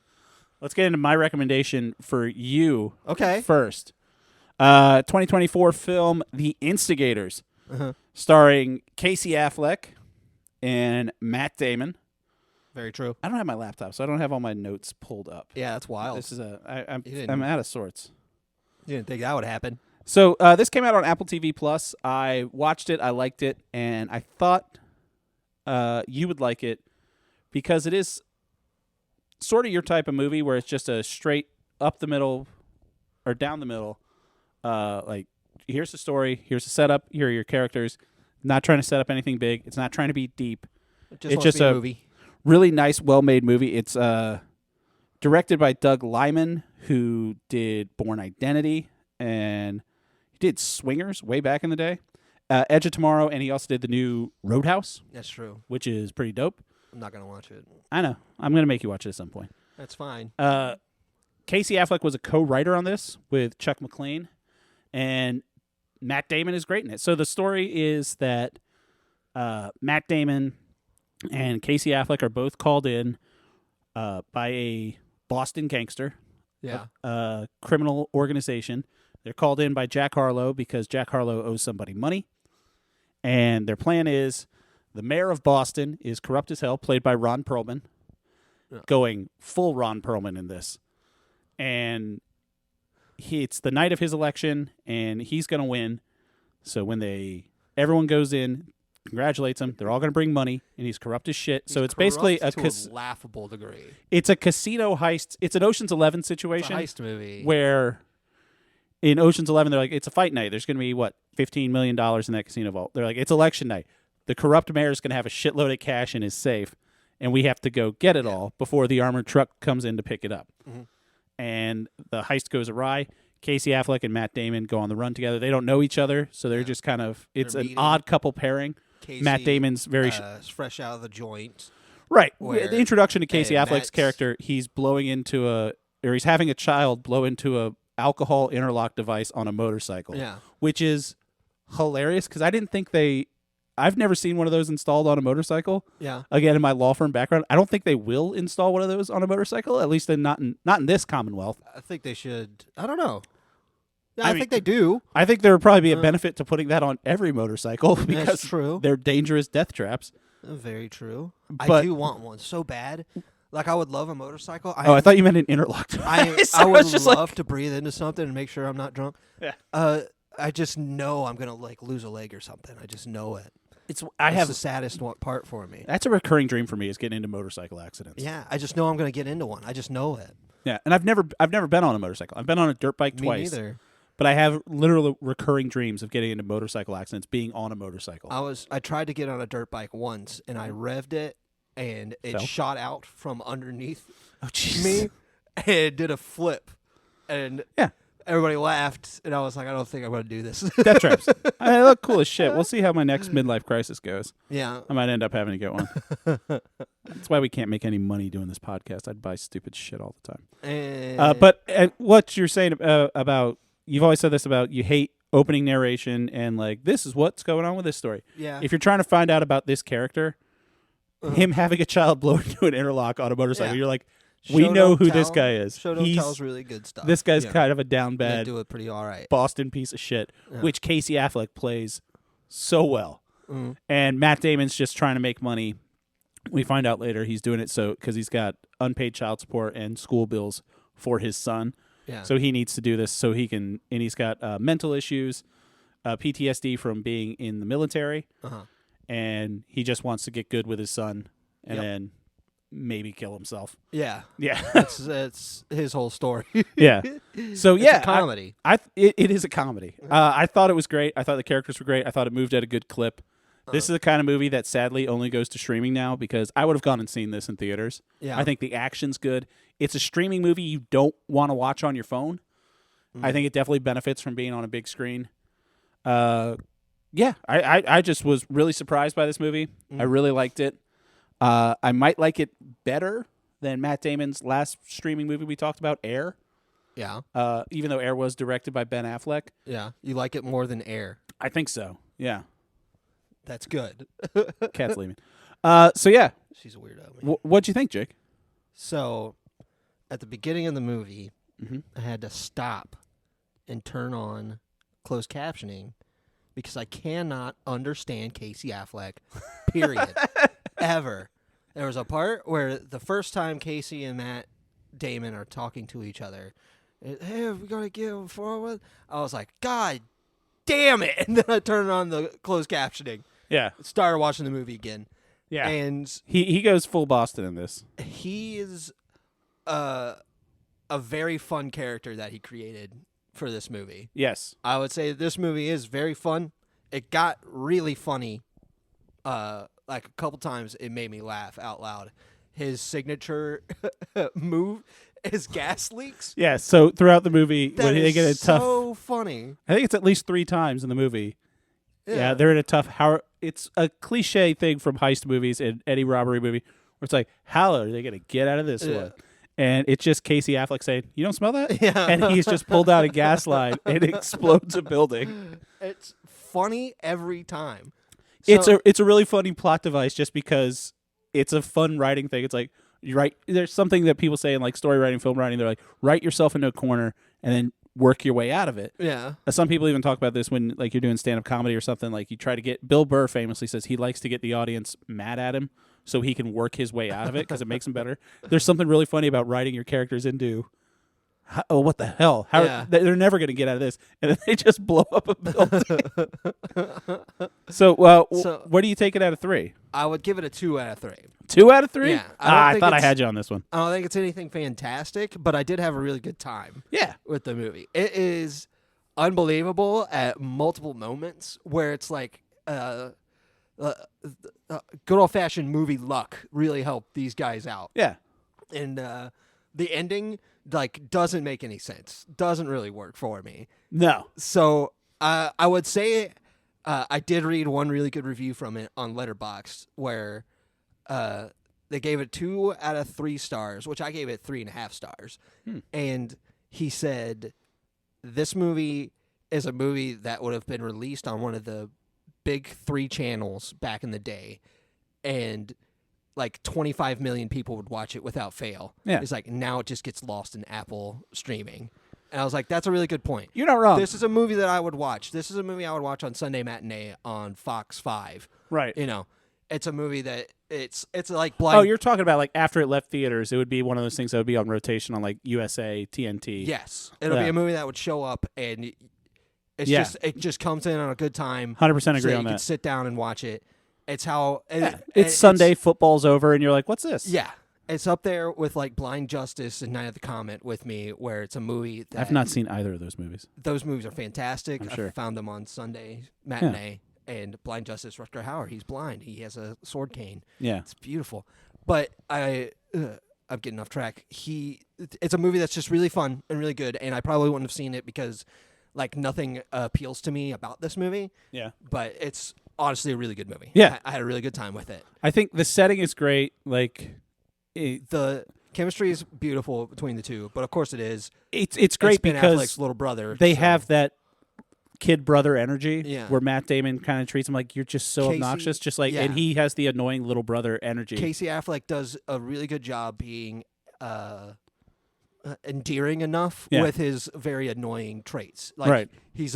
Speaker 1: let's get into my recommendation for you.
Speaker 2: Okay.
Speaker 1: First, 2024 film The Instigators,
Speaker 2: Uh-huh.
Speaker 1: starring Casey Affleck and Matt Damon.
Speaker 2: Very true.
Speaker 1: I don't have my laptop, so I don't have all my notes pulled up.
Speaker 2: Yeah, that's wild.
Speaker 1: This is
Speaker 2: You didn't-
Speaker 1: I'm out of sorts.
Speaker 2: You didn't think that would happen.
Speaker 1: So this came out on Apple TV Plus. I watched it, I liked it, and I thought you would like it because it is sort of your type of movie where it's just a straight up the middle or down the middle. Like here's the story, here's the setup, here are your characters. Not trying to set up anything big. It's not trying to be deep.
Speaker 2: It's
Speaker 1: It's
Speaker 2: just
Speaker 1: just
Speaker 2: a
Speaker 1: a-
Speaker 2: movie.
Speaker 1: Really nice, well-made movie. It's directed by Doug Liman, who did Born Identity and he did Swingers way back in the day, Edge of Tomorrow, and he also did the new Roadhouse,
Speaker 2: That's true.
Speaker 1: which is pretty dope.
Speaker 2: I'm not gonna watch it.
Speaker 1: I know. I'm going to make you watch it at some point.
Speaker 2: That's fine.
Speaker 1: Casey Affleck was a co-writer on this with Chuck McLean, and Matt Damon is great in it. So the story is that Matt Damon and Casey Affleck are both called in by a Boston gangster,
Speaker 2: Yeah.
Speaker 1: criminal organization. They're called in by Jack Harlow because Jack Harlow owes somebody money. And their plan is the mayor of Boston is corrupt as hell, played by Ron Perlman,
Speaker 2: Yeah.
Speaker 1: going full Ron Perlman in this. And it's the night of his election, and he's going to win. So when everyone goes in, congratulates him, they're all going to bring money, and he's corrupt as shit. So
Speaker 2: He's
Speaker 1: it's basically
Speaker 2: corrupt to a laughable degree.
Speaker 1: it's a casino heist. It's an Ocean's 11
Speaker 2: It's a
Speaker 1: situation
Speaker 2: heist movie.
Speaker 1: where in Ocean's 11 they're like, it's a fight night. There's going to be $15 million in that casino vault. They're like, it's election night. The corrupt mayor is going to have a shitload of cash in his safe, and we have to go get it all before the armored truck comes in to pick it up.
Speaker 2: Mhm.
Speaker 1: And the heist goes awry. Casey Affleck and Matt Damon go on the run together. They don't know each other, so they're just kind of it's
Speaker 2: They're
Speaker 1: an
Speaker 2: meeting.
Speaker 1: odd couple pairing.
Speaker 2: Casey,
Speaker 1: Matt Damon's very
Speaker 2: is fresh out of the joint.
Speaker 1: Right.
Speaker 2: Where-
Speaker 1: The introduction to Casey
Speaker 2: and
Speaker 1: Affleck's
Speaker 2: Matt's-
Speaker 1: character, he's he's having a child blow into a alcohol interlock device on a motorcycle.
Speaker 2: Yeah.
Speaker 1: Which is hilarious because I've never seen one of those installed on a motorcycle.
Speaker 2: Yeah.
Speaker 1: Again, in my law firm background, I don't think they will install one of those on a motorcycle, at least not in this Commonwealth.
Speaker 2: I think they should. I don't know. Yeah,
Speaker 1: I
Speaker 2: I
Speaker 1: mean-
Speaker 2: think they do.
Speaker 1: I think there would probably be a benefit to putting that on every motorcycle because
Speaker 2: That's true.
Speaker 1: they're dangerous death traps.
Speaker 2: Very true. I
Speaker 1: But-
Speaker 2: do want one so bad. Like I would love a motorcycle.
Speaker 1: I thought you meant an interlock device.
Speaker 2: I would
Speaker 1: was just
Speaker 2: love to breathe into something and make sure I'm not drunk.
Speaker 1: Yeah.
Speaker 2: I just know I'm gonna like lose a leg or something. I just know it.
Speaker 1: It's
Speaker 2: It's the saddest part for me.
Speaker 1: that's a recurring dream for me is getting into motorcycle accidents.
Speaker 2: Yeah, I just know I'm gonna get into one. I just know it.
Speaker 1: Yeah, and I've never been on a motorcycle. I've been on a dirt bike
Speaker 2: Me
Speaker 1: twice.
Speaker 2: neither.
Speaker 1: But I have literal recurring dreams of getting into motorcycle accidents, being on a motorcycle.
Speaker 2: I tried to get on a dirt bike once and I revved it and it
Speaker 1: Fell?
Speaker 2: shot out from underneath
Speaker 1: Oh, jeez.
Speaker 2: me and did a flip. And
Speaker 1: Yeah.
Speaker 2: everybody laughed and I was like, I don't think I'm gonna do this.
Speaker 1: Death traps. I look cool as shit. We'll see how my next midlife crisis goes.
Speaker 2: Yeah.
Speaker 1: I might end up having to get one. That's why we can't make any money doing this podcast. I'd buy stupid shit all the time.
Speaker 2: And
Speaker 1: But what you're saying about, you've always said this about you hate opening narration and like, this is what's going on with this story.
Speaker 2: yeah.
Speaker 1: If you're trying to find out about this character, him having a child blow into an interlock on a motorcycle,
Speaker 2: Yeah.
Speaker 1: you're like, we
Speaker 2: Show
Speaker 1: know
Speaker 2: don't
Speaker 1: who this
Speaker 2: tell-
Speaker 1: guy is.
Speaker 2: Show don't
Speaker 1: He's-
Speaker 2: tell's really good stuff.
Speaker 1: This guy's
Speaker 2: Yeah.
Speaker 1: kind of a down
Speaker 2: They
Speaker 1: bad
Speaker 2: do it pretty all right.
Speaker 1: Boston piece of shit,
Speaker 2: Yeah.
Speaker 1: which Casey Affleck plays so well.
Speaker 2: Mhm.
Speaker 1: And Matt Damon's just trying to make money. We find out later he's doing it because he's got unpaid child support and school bills for his son.
Speaker 2: Yeah.
Speaker 1: So he needs to do this so he can, and he's got mental issues, PTSD from being in the military,
Speaker 2: Uh-huh.
Speaker 1: and he just wants to get good with his son and
Speaker 2: Yep.
Speaker 1: then maybe kill himself.
Speaker 2: Yeah.
Speaker 1: Yeah.
Speaker 2: That's his whole story.
Speaker 1: Yeah. So
Speaker 2: It's
Speaker 1: yeah,
Speaker 2: a comedy.
Speaker 1: it is a comedy. I thought it was great. I thought the characters were great. I thought it moved at a good clip. This is the kind of movie that sadly only goes to streaming now because I would have gone and seen this in theaters.
Speaker 2: Yeah.
Speaker 1: I think the action's good. It's a streaming movie you don't want to watch on your phone. I think it definitely benefits from being on a big screen. Yeah, I just was really surprised by this movie. I really liked it. I might like it better than Matt Damon's last streaming movie we talked about, Air.
Speaker 2: Yeah.
Speaker 1: Even though Air was directed by Ben Affleck.
Speaker 2: Yeah. You like it more than Air.
Speaker 1: I think so. Yeah.
Speaker 2: That's good.
Speaker 1: Cat's leaving. So yeah,
Speaker 2: She's a weirdo.
Speaker 1: what'd you think, Jake?
Speaker 2: So, at the beginning of the movie,
Speaker 1: Mhm.
Speaker 2: I had to stop and turn on closed captioning because I cannot understand Casey Affleck, period, ever. There was a part where the first time Casey and Matt Damon are talking to each other, hey, we got to get forward. I was like, God damn it. And then I turned on the closed captioning,
Speaker 1: Yeah.
Speaker 2: started watching the movie again.
Speaker 1: Yeah.
Speaker 2: And
Speaker 1: He goes full Boston in this.
Speaker 2: he is a very fun character that he created for this movie.
Speaker 1: Yes.
Speaker 2: I would say this movie is very fun. It got really funny. Like a couple times it made me laugh out loud. His signature move is gas leaks.
Speaker 1: Yeah. So throughout the movie,
Speaker 2: That
Speaker 1: when they
Speaker 2: is
Speaker 1: get a tough,
Speaker 2: so funny.
Speaker 1: I think it's at least 3 times in the movie. Yeah,
Speaker 2: Yeah.
Speaker 1: they're in a tough. It's a cliche thing from heist movies and any robbery movie where it's like, how are they gonna get out of this
Speaker 2: Yeah.
Speaker 1: one? And it's just Casey Affleck saying, "You don't smell that?"
Speaker 2: Yeah.
Speaker 1: And he's just pulled out a gas line and explodes a building.
Speaker 2: It's funny every time.
Speaker 1: It's a really funny plot device just because it's a fun writing thing. It's like you write. There's something that people say in like story writing, film writing. They're like, write yourself into a corner and then work your way out of it.
Speaker 2: Yeah.
Speaker 1: Some people even talk about this when like you're doing stand-up comedy or something. Like you try to get Bill Burr famously says he likes to get the audience mad at him so he can work his way out of it because it makes him better. There's something really funny about writing your characters into. Oh, what the hell? How
Speaker 2: Yeah.
Speaker 1: they're never going to get out of this, and then they just blow up a building. So, what do you take it out of 3?
Speaker 2: I would give it a 2 out of 3.
Speaker 1: 2 out of 3?
Speaker 2: Yeah,
Speaker 1: I
Speaker 2: think
Speaker 1: thought I
Speaker 2: it's-
Speaker 1: had you on this one.
Speaker 2: I don't think it's anything fantastic, but I did have a really good time
Speaker 1: Yeah,
Speaker 2: with the movie. It is unbelievable at multiple moments where it's like good old fashioned movie luck really helped these guys out.
Speaker 1: yeah,
Speaker 2: And the ending like doesn't make any sense. Doesn't really work for me.
Speaker 1: no,
Speaker 2: So I would say I did read one really good review from it on Letterboxd where They gave it 2 out of 3 stars, which I gave it 3.5 stars. And he said, this movie is a movie that would have been released on one of the big 3 channels back in the day, and like 25 million people would watch it without fail.
Speaker 1: Yeah.
Speaker 2: It's like, now it just gets lost in Apple streaming. And I was like, that's a really good point.
Speaker 1: You're not wrong.
Speaker 2: This is a movie that I would watch. This is a movie I would watch on Sunday matinee on Fox 5.
Speaker 1: Right.
Speaker 2: You know, it's a movie that it's like blind.
Speaker 1: Oh, you're talking about like after it left theaters, it would be one of those things that would be on rotation on like USA, TNT.
Speaker 2: Yes. It'll be a movie that would show up, and it's it just comes in on a good time.
Speaker 1: 100% agree
Speaker 2: so
Speaker 1: on
Speaker 2: you
Speaker 1: that.
Speaker 2: can sit down and watch it. It's how
Speaker 1: it's Sunday, football's over, and you're like, what's this?
Speaker 2: Yeah. It's up there with like Blind Justice and Night of the Comet with me, where it's a movie that
Speaker 1: I've not seen either of those movies.
Speaker 2: Those movies are fantastic.
Speaker 1: I'm sure.
Speaker 2: I found them on Sunday matinee. And Blind Justice, Rutger Hauer, he's blind. He has a sword cane.
Speaker 1: Yeah.
Speaker 2: It's beautiful. But I'm getting off track. It's a movie that's just really fun and really good, and I probably wouldn't have seen it because like nothing appeals to me about this movie.
Speaker 1: Yeah.
Speaker 2: But it's honestly a really good movie.
Speaker 1: Yeah.
Speaker 2: I had a really good time with it.
Speaker 1: I think the setting is great. Like,
Speaker 2: The chemistry is beautiful between the two, but of course it is.
Speaker 1: It's great
Speaker 2: Ben
Speaker 1: because
Speaker 2: Affleck's little brother.
Speaker 1: they have that kid brother energy.
Speaker 2: Yeah.
Speaker 1: Where Matt Damon kind of treats him like, you're just so
Speaker 2: Casey-
Speaker 1: obnoxious, just like,
Speaker 2: yeah.
Speaker 1: and he has the annoying little brother energy.
Speaker 2: Casey Affleck does a really good job being endearing enough with his very annoying traits. Like,
Speaker 1: Right.
Speaker 2: He's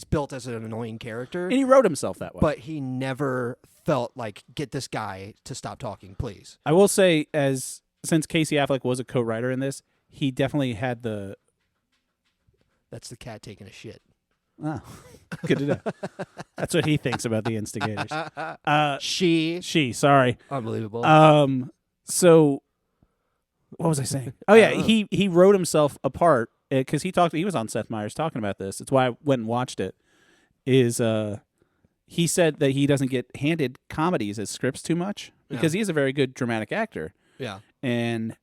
Speaker 2: built as an annoying character,
Speaker 1: And he wrote himself that way.
Speaker 2: but he never felt like, get this guy to stop talking, please.
Speaker 1: I will say, since Casey Affleck was a co-writer in this, he definitely had the.
Speaker 2: That's the cat taking a shit.
Speaker 1: Oh, good to know. That's what he thinks about the Instigators. She, sorry.
Speaker 2: Unbelievable.
Speaker 1: So what was I saying? Oh yeah, he wrote himself apart because he was on Seth Meyers talking about this. It's why I went and watched it. He said that he doesn't get handed comedies as scripts too much because he is a very good dramatic actor.
Speaker 2: Yeah.
Speaker 1: And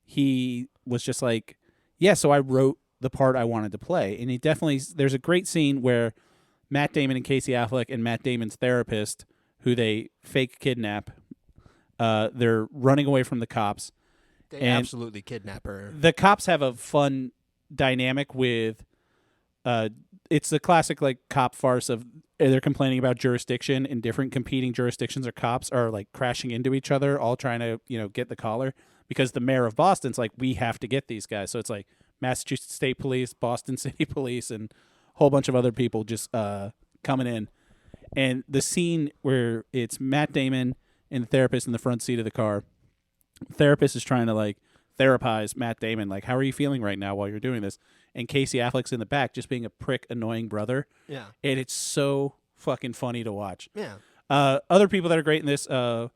Speaker 1: he was just like, yeah, so I wrote the part I wanted to play. And there's a great scene where Matt Damon and Casey Affleck and Matt Damon's therapist, who they fake kidnap, they're running away from the cops.
Speaker 2: They
Speaker 1: and
Speaker 2: absolutely kidnap her.
Speaker 1: The cops have a fun dynamic with, it's the classic like cop farce of they're complaining about jurisdiction and different competing jurisdictions or cops are like crashing into each other, all trying to, get the collar because the mayor of Boston's like, we have to get these guys. So it's like Massachusetts State Police, Boston City Police, and a whole bunch of other people just coming in. And the scene where it's Matt Damon and the therapist in the front seat of the car, the therapist is trying to like therapize Matt Damon, like, how are you feeling right now while you're doing this? And Casey Affleck's in the back just being a prick, annoying brother.
Speaker 2: Yeah.
Speaker 1: And it's so fucking funny to watch.
Speaker 2: Yeah.
Speaker 1: Other people that are great in this, Paul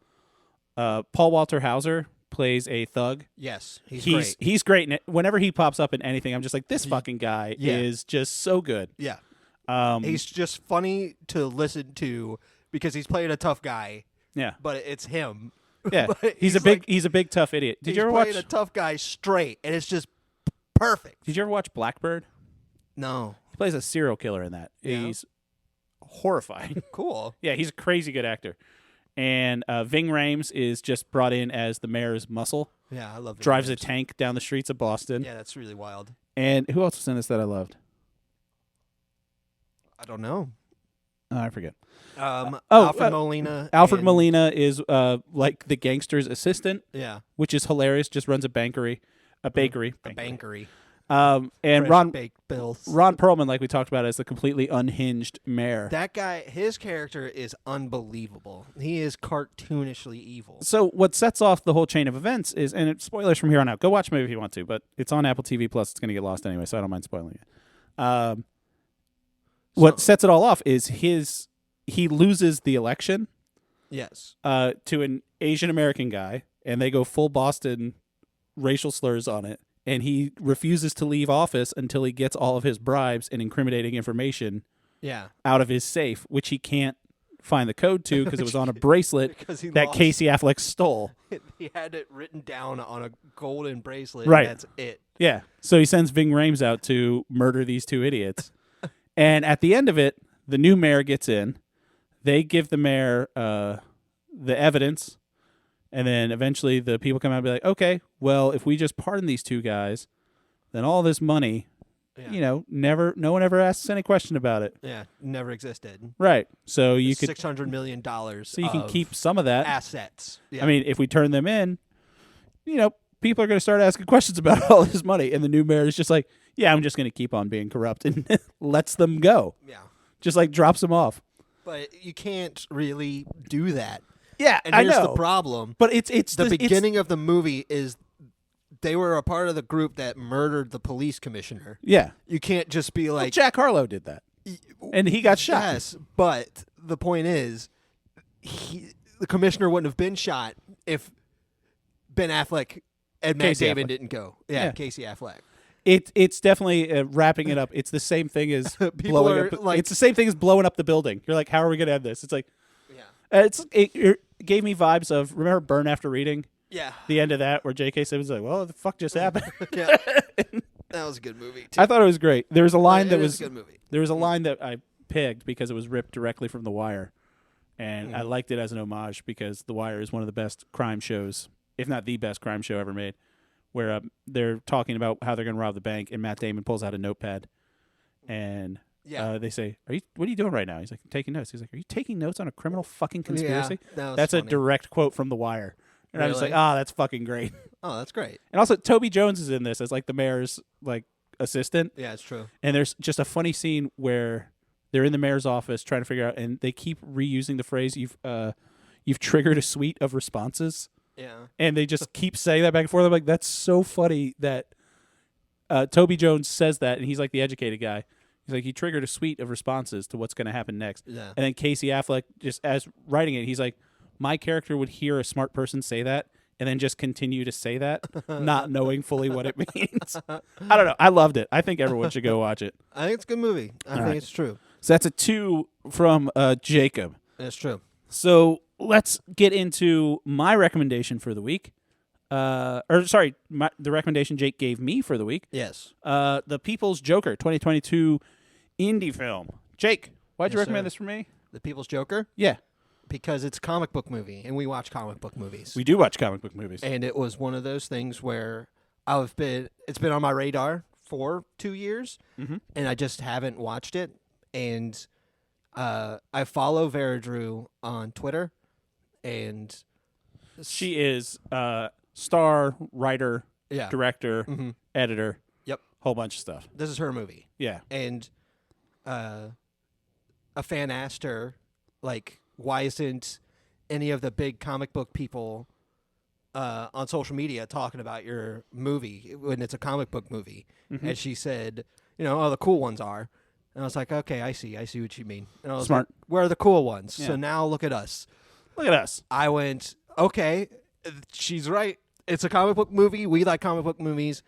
Speaker 1: Walter Hauser plays a thug.
Speaker 2: Yes, he's great.
Speaker 1: He's great. And whenever he pops up in anything, I'm just like, this fucking guy is just so good.
Speaker 2: Yeah. He's just funny to listen to because he's playing a tough guy.
Speaker 1: Yeah.
Speaker 2: But it's him.
Speaker 1: Yeah.
Speaker 2: But
Speaker 1: he's a big tough idiot. Did you ever watch
Speaker 2: a tough guy straight, and it's just perfect.
Speaker 1: Did you ever watch Blackbird?
Speaker 2: No.
Speaker 1: He plays a serial killer in that.
Speaker 2: Yeah.
Speaker 1: He's horrifying.
Speaker 2: Cool.
Speaker 1: Yeah, he's a crazy good actor. And Ving Rhames is just brought in as the mayor's muscle.
Speaker 2: Yeah, I love it.
Speaker 1: Drives a tank down the streets of Boston.
Speaker 2: Yeah, that's really wild.
Speaker 1: And who else was in this that I loved?
Speaker 2: I don't know.
Speaker 1: Oh, I forget.
Speaker 2: Alfred Molina.
Speaker 1: Alfred Molina is like the gangster's assistant.
Speaker 2: Yeah.
Speaker 1: Which is hilarious. Just runs a bakery.
Speaker 2: A bankery.
Speaker 1: And
Speaker 2: Fresh baked bills.
Speaker 1: Ron Perlman, like we talked about, is the completely unhinged mayor.
Speaker 2: That guy, his character is unbelievable. He is cartoonishly evil.
Speaker 1: So what sets off the whole chain of events is, and it's spoilers from here on out. Go watch the movie if you want to, but it's on Apple TV Plus. It's going to get lost anyway, so I don't mind spoiling it. What sets it all off is he loses the election.
Speaker 2: Yes.
Speaker 1: To an Asian American guy, and they go full Boston racial slurs on it. And he refuses to leave office until he gets all of his bribes and incriminating information out of his safe, which he can't find the code to because it was on a bracelet that Casey Affleck stole.
Speaker 2: He had it written down on a golden bracelet,
Speaker 1: right.
Speaker 2: And that's it.
Speaker 1: Yeah. So he sends Ving Rhames out to murder these two idiots. And at the end of it, the new mayor gets in. They give the mayor the evidence And then eventually the people come out and be like, okay, well, if we just pardon these two guys, then all this money, no one ever asks any question about it.
Speaker 2: Yeah, never existed.
Speaker 1: Right. So you could
Speaker 2: $600 million.
Speaker 1: So you can keep some of that.
Speaker 2: Assets. Yeah.
Speaker 1: I mean, if we turn them in, people are going to start asking questions about all this money. And the new mayor is just like, yeah, I'm just going to keep on being corrupt and lets them go.
Speaker 2: Yeah.
Speaker 1: Just like drops them off.
Speaker 2: But you can't really do that.
Speaker 1: Yeah,
Speaker 2: and here's
Speaker 1: I know.
Speaker 2: the problem.
Speaker 1: But it's
Speaker 2: the beginning of the movie is they were a part of the group that murdered the police commissioner.
Speaker 1: Yeah.
Speaker 2: You can't just be like...
Speaker 1: Jack Harlow did that. And he got shot.
Speaker 2: Yes, but the point is, the commissioner wouldn't have been shot if Ben Affleck and Matt Damon didn't go. Yeah, Casey Affleck.
Speaker 1: It's definitely wrapping it up. It's the same thing as blowing up. It's the same thing as blowing up the building. You're like, how are we going to end this? It's like, it gave me vibes of, remember Burn After Reading?
Speaker 2: Yeah.
Speaker 1: The end of that where J.K. Simmons was like, well, what the fuck just happened?
Speaker 2: Yeah. That was a good movie, too.
Speaker 1: I thought it was great. There was a line that was
Speaker 2: a good movie.
Speaker 1: There was a line that I pegged because it was ripped directly from The Wire. And I liked it as an homage because The Wire is one of the best crime shows, if not the best crime show ever made, where they're talking about how they're going to rob the bank, and Matt Damon pulls out a notepad, and they say, what are you doing right now? He's like, I'm taking notes. He's like, are you taking notes on a criminal fucking conspiracy?
Speaker 2: Yeah,
Speaker 1: that's
Speaker 2: funny.
Speaker 1: A direct quote from The Wire. And
Speaker 2: really?
Speaker 1: I was like, that's fucking great.
Speaker 2: Oh, that's great.
Speaker 1: And also, Toby Jones is in this as like the mayor's like assistant.
Speaker 2: Yeah, it's true.
Speaker 1: And there's just a funny scene where they're in the mayor's office trying to figure out, and they keep reusing the phrase, you've triggered a suite of responses.
Speaker 2: Yeah.
Speaker 1: And they just keep saying that back and forth. I'm like, that's so funny that Toby Jones says that, and he's like the educated guy. He's like, he triggered a suite of responses to what's going to happen next.
Speaker 2: Yeah.
Speaker 1: And then Casey Affleck, just as writing it, he's like, my character would hear a smart person say that and then just continue to say that, not knowing fully what it means. I don't know. I loved it. I think everyone should go watch it.
Speaker 2: I think it's a good movie. I think it's true.
Speaker 1: So that's a 2 from Jacob.
Speaker 2: It's true.
Speaker 1: So let's get into my recommendation for the week. The recommendation Jake gave me for the week.
Speaker 2: Yes.
Speaker 1: The People's Joker 2022 indie film. Jake, why'd you recommend this for me?
Speaker 2: The People's Joker?
Speaker 1: Yeah.
Speaker 2: Because it's a comic book movie, and we watch comic book movies.
Speaker 1: We do watch comic book movies.
Speaker 2: And it was one of those things where it's been on my radar for 2 years, and I just haven't watched it. And I follow Vera Drew on Twitter, and
Speaker 1: she is star, writer,
Speaker 2: Yeah.
Speaker 1: director, editor.
Speaker 2: Yep.
Speaker 1: Whole bunch of stuff.
Speaker 2: This is her movie.
Speaker 1: Yeah.
Speaker 2: And a fan asked her, like, why isn't any of the big comic book people on social media talking about your movie when it's a comic book movie?
Speaker 1: Mm-hmm.
Speaker 2: And she said, you know, oh, the cool ones are. And I was like, okay, I see what you mean. And I was
Speaker 1: Smart.
Speaker 2: like, where are the cool ones?
Speaker 1: Yeah.
Speaker 2: So now look at us.
Speaker 1: Look at us.
Speaker 2: I went, okay, she's right. It's a comic book movie. We like comic book movies.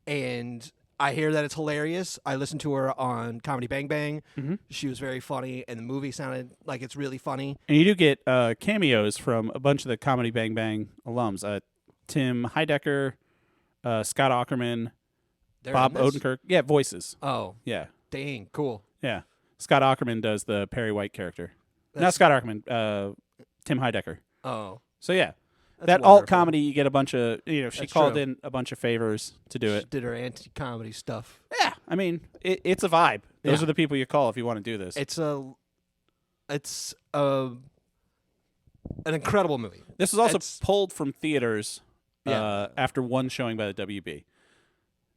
Speaker 2: And I hear that it's hilarious. I listened to her on Comedy Bang Bang.
Speaker 1: Mm-hmm.
Speaker 2: She was very funny, and the movie sounded like it's really funny.
Speaker 1: And you do get cameos from a bunch of the Comedy Bang Bang alums. Tim Heidecker, Scott Aukerman,
Speaker 2: They're
Speaker 1: Bob
Speaker 2: in this?
Speaker 1: Odenkirk. Yeah, voices.
Speaker 2: Oh,
Speaker 1: Yeah.
Speaker 2: dang, cool.
Speaker 1: Yeah. Scott Aukerman does the Perry White character. Not
Speaker 2: That's-
Speaker 1: Scott Aukerman, Tim Heidecker.
Speaker 2: Oh,
Speaker 1: So, yeah.
Speaker 2: that's
Speaker 1: That
Speaker 2: wonderful.
Speaker 1: alt comedy, you get a bunch of, she
Speaker 2: That's
Speaker 1: called
Speaker 2: true.
Speaker 1: in a bunch of favors to do
Speaker 2: She
Speaker 1: it.
Speaker 2: did her anti-comedy stuff.
Speaker 1: Yeah. I mean, it's a vibe. Those
Speaker 2: Yeah.
Speaker 1: are the people you call if you want to do this.
Speaker 2: It's an incredible movie.
Speaker 1: This was also
Speaker 2: it's-
Speaker 1: pulled from theaters after one showing by the WB.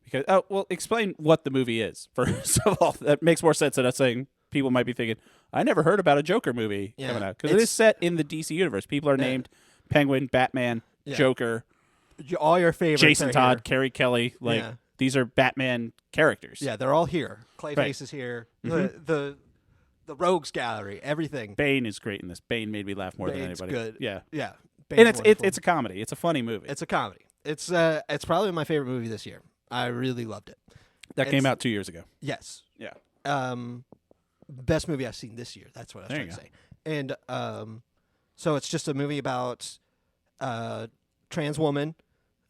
Speaker 1: Because explain what the movie is, first of all. That makes more sense than us saying people might be thinking, I never heard about a Joker movie coming out. Because it is set in the DC universe. People are named Penguin, Batman, Joker,
Speaker 2: All your favorites
Speaker 1: Jason
Speaker 2: are
Speaker 1: Todd,
Speaker 2: here.
Speaker 1: Carrie Kelly. These are Batman characters.
Speaker 2: Yeah, they're all here. Clayface
Speaker 1: Right.
Speaker 2: is here.
Speaker 1: Mhm.
Speaker 2: The Rogues Gallery, everything.
Speaker 1: Bane is great in this. Bane made me laugh more
Speaker 2: Bane's
Speaker 1: than anybody.
Speaker 2: good.
Speaker 1: Yeah.
Speaker 2: Yeah.
Speaker 1: And
Speaker 2: Bane's
Speaker 1: it's
Speaker 2: wonderful.
Speaker 1: a comedy. It's a funny movie.
Speaker 2: It's a comedy. It's probably my favorite movie this year. I really loved it.
Speaker 1: that came
Speaker 2: it's-
Speaker 1: out 2 years ago.
Speaker 2: Yes.
Speaker 1: Yeah.
Speaker 2: Best movie I've seen this year. That's what I was
Speaker 1: There
Speaker 2: trying to
Speaker 1: you
Speaker 2: say. And so it's just a movie about a trans woman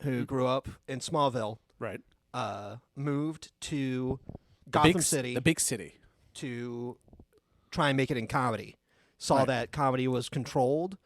Speaker 2: who grew up in Smallville,
Speaker 1: Right.
Speaker 2: moved to Gotham City
Speaker 1: The big city.
Speaker 2: to try and make it in comedy. Saw
Speaker 1: Right.
Speaker 2: that comedy was controlled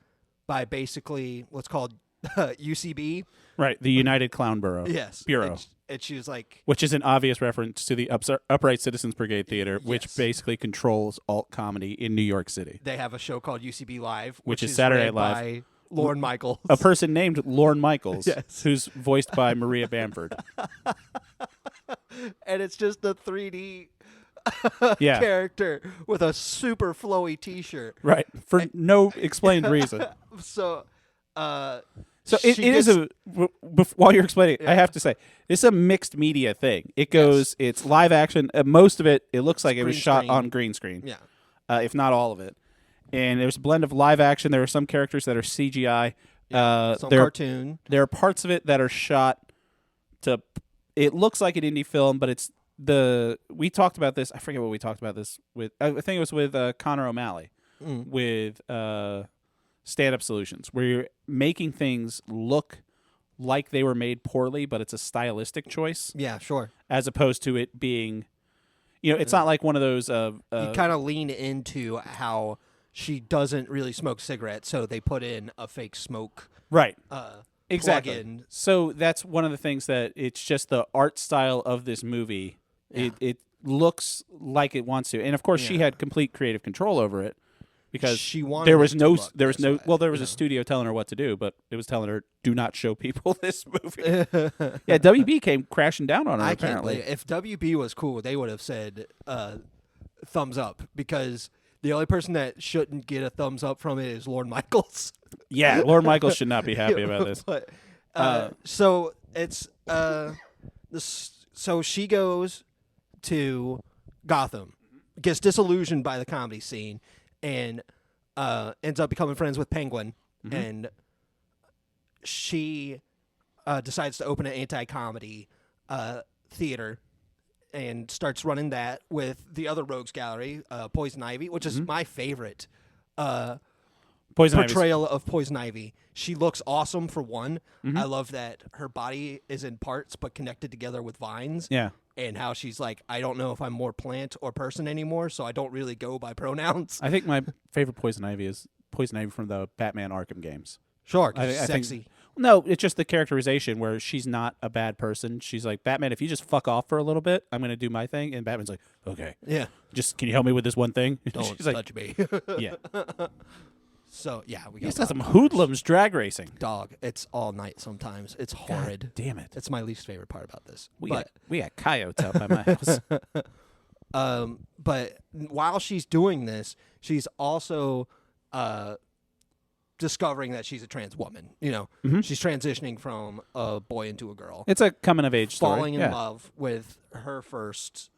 Speaker 2: by basically what's called UCB.
Speaker 1: Right, the United Clown Bureau.
Speaker 2: Yes.
Speaker 1: Bureau.
Speaker 2: And she was like...
Speaker 1: Which is an obvious reference to the Upright Citizens Brigade Theater, which
Speaker 2: Yes.
Speaker 1: basically controls alt comedy in New York City.
Speaker 2: They have a show called UCB Live,
Speaker 1: which is Saturday
Speaker 2: read
Speaker 1: Night Live.
Speaker 2: by Lorne Michaels.
Speaker 1: A person named Lorne Michaels,
Speaker 2: Yes.
Speaker 1: who's voiced by Maria Bamford.
Speaker 2: And it's just a 3D
Speaker 1: Yeah.
Speaker 2: character with a super flowy T-shirt.
Speaker 1: Right, for no explained reason.
Speaker 2: So
Speaker 1: it is while you're explaining,
Speaker 2: Yeah.
Speaker 1: I have to say, it's a mixed media thing. It goes, it's live action. Most of it looks like it was
Speaker 2: Green
Speaker 1: shot
Speaker 2: screen.
Speaker 1: on green screen.
Speaker 2: Yeah.
Speaker 1: If not all of it. And there's a blend of live action. There are some characters that are CGI.
Speaker 2: Some cartoon.
Speaker 1: There are parts of it that are shot to. It looks like an indie film, but it's we talked about this. I forget what we talked about this with. I think it was with Connor O'Malley with Stand Up Solutions, where you're making things look like they were made poorly, but it's a stylistic choice.
Speaker 2: Yeah, sure.
Speaker 1: As opposed to it being, it's not like one of those.
Speaker 2: You kind of lean into how she doesn't really smoke cigarettes, so they put in a fake smoke.
Speaker 1: Right. Exactly.
Speaker 2: Plug-in.
Speaker 1: So that's one of the things that it's just the art style of this movie.
Speaker 2: Yeah.
Speaker 1: It looks like it wants to, and of course she had complete creative control over it because
Speaker 2: she wanted
Speaker 1: there was
Speaker 2: it to look
Speaker 1: there was
Speaker 2: this
Speaker 1: no
Speaker 2: way,
Speaker 1: there was a studio telling her what to do, but it was telling her do not show people this movie. Yeah, WB came crashing down on her.
Speaker 2: I
Speaker 1: apparently,
Speaker 2: can't believe if WB was cool, they would have said thumbs up because the only person that shouldn't get a thumbs up from it is Lorne Michaels.
Speaker 1: Yeah, Lorne Michaels should not be happy about this.
Speaker 2: But, so it's so she goes to Gotham, gets disillusioned by the comedy scene, and ends up becoming friends with Penguin, and she decides to open an anti-comedy theater and starts running that with the other Rogues Gallery, Poison Ivy, which is my favorite
Speaker 1: Poison Ivy's-
Speaker 2: portrayal of Poison Ivy. She looks awesome for one. I love that her body is in parts but connected together with vines.
Speaker 1: Yeah.
Speaker 2: And how she's like, I don't know if I'm more plant or person anymore, so I don't really go by pronouns.
Speaker 1: I think my favorite Poison Ivy is Poison Ivy from the Batman Arkham games.
Speaker 2: Sure,
Speaker 1: I
Speaker 2: sexy.
Speaker 1: think, no, it's just the characterization where she's not a bad person. She's like, Batman, if you just fuck off for a little bit, I'm going to do my thing. And Batman's like, okay.
Speaker 2: Yeah.
Speaker 1: Just, can you help me with this one thing?
Speaker 2: Don't
Speaker 1: she's like,
Speaker 2: touch me.
Speaker 1: yeah.
Speaker 2: So, yeah, we
Speaker 1: He's
Speaker 2: got
Speaker 1: got some hoodlums drag racing.
Speaker 2: dog. It's all night sometimes. It's horrid.
Speaker 1: God damn it.
Speaker 2: It's my least favorite part about this.
Speaker 1: We got coyotes out by my house.
Speaker 2: But while she's doing this, she's also discovering that she's a trans woman. She's transitioning from a boy into a girl.
Speaker 1: It's a coming of age story.
Speaker 2: Falling in love with her first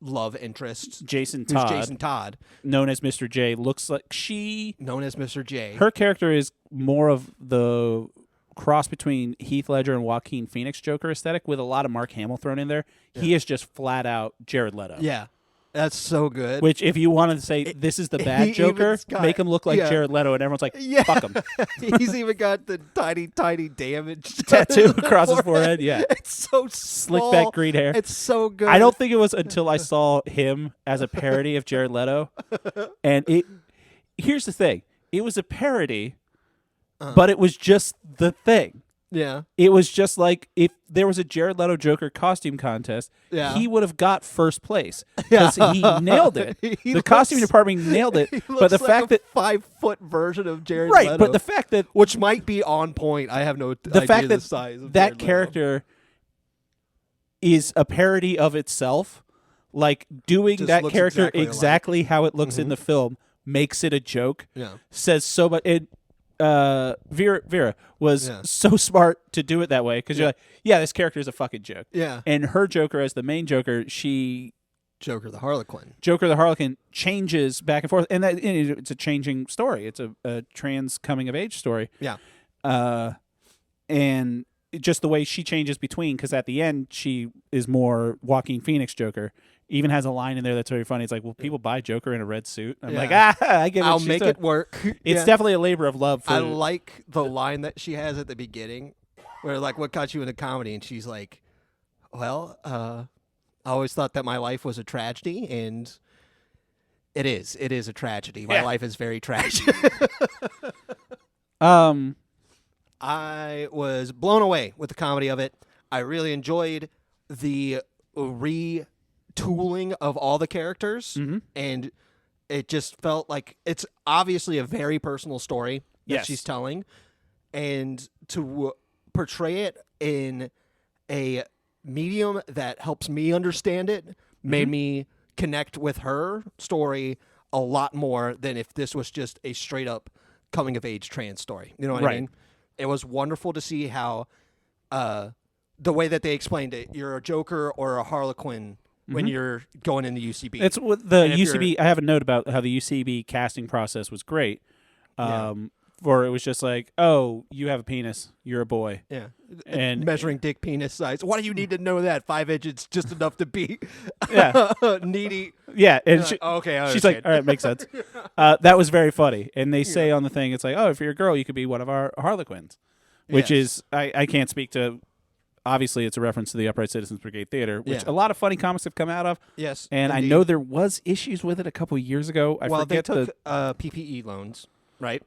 Speaker 2: love interest,
Speaker 1: Jason
Speaker 2: who's
Speaker 1: Todd,
Speaker 2: Jason Todd,
Speaker 1: known as Mr. J, looks like
Speaker 2: known as Mr. J.
Speaker 1: her character is more of the cross between Heath Ledger and Joaquin Phoenix Joker aesthetic with a lot of Mark Hamill thrown in there. Yeah. He is just flat out Jared Leto.
Speaker 2: Yeah. That's so good.
Speaker 1: Which, if you wanted to say this is the bad Joker, make him look like Jared Leto, and everyone's like, fuck him.
Speaker 2: He's even got the tiny, tiny damage
Speaker 1: tattoo across his forehead. Yeah,
Speaker 2: it's so
Speaker 1: slick
Speaker 2: small.
Speaker 1: back green hair.
Speaker 2: It's so good.
Speaker 1: I don't think it was until I saw him as a parody of Jared Leto, and here's the thing: it was a parody, but it was just the thing.
Speaker 2: Yeah.
Speaker 1: It was just like if there was a Jared Leto Joker costume contest, he would have got first place because he nailed it. The costume department nailed it. But the fact that
Speaker 2: 5-foot version of Jared
Speaker 1: right,
Speaker 2: Leto,
Speaker 1: but the fact that
Speaker 2: which might be on point, I have no idea
Speaker 1: fact that
Speaker 2: the size of
Speaker 1: that
Speaker 2: Jared Leto.
Speaker 1: character is a parody of itself, like doing
Speaker 2: Just
Speaker 1: that
Speaker 2: looks
Speaker 1: character
Speaker 2: exactly
Speaker 1: exactly how it looks in the film makes it a joke.
Speaker 2: Yeah.
Speaker 1: Says so much. Vera was so smart to do it that way because you're like, this character is a fucking joke.
Speaker 2: Yeah.
Speaker 1: And her Joker as the main Joker,
Speaker 2: Joker the Harlequin.
Speaker 1: Joker the Harlequin changes back and forth, and it's a changing story. It's a trans coming of age story.
Speaker 2: Yeah.
Speaker 1: And just the way she changes between, because at the end she is more Joaquin Phoenix Joker. Even has a line in there that's very funny. It's like, will people buy Joker in a red suit? I'm like, I get it.
Speaker 2: I'll make it work.
Speaker 1: It's definitely a labor of love.
Speaker 2: I like the line that she has at the beginning, where like, what got you into comedy? And she's like, well, I always thought that my life was a tragedy, and it is a tragedy. My life is very tragic. I was blown away with the comedy of it. I really enjoyed the retooling of all the characters, and it just felt like it's obviously a very personal story that she's telling, and to portray it in a medium that helps me understand it made me connect with her story a lot more than if this was just a straight up coming of age trans story. You know what I mean? It was wonderful to see how the way that they explained it, you're a Joker or a Harlequin when you're going into UCB.
Speaker 1: It's what the UCB. I have a note about how the UCB casting process was great. Or it was just like, oh, you have a penis, you're a boy.
Speaker 2: Yeah.
Speaker 1: And
Speaker 2: measuring dick penis size. Why do you need to know that? 5 inches just enough to be needy.
Speaker 1: Yeah. And
Speaker 2: like, okay,
Speaker 1: she's like, all right, makes sense. That was very funny. And they say on the thing, it's like, oh, if you're a girl, you could be one of our Harlequins, which is, I can't speak to, obviously it's a reference to the Upright Citizens Brigade Theater, which a lot of funny comics have come out of.
Speaker 2: Yes.
Speaker 1: And
Speaker 2: indeed.
Speaker 1: I know there was issues with it a couple years ago. I forget
Speaker 2: they took PPE loans, right?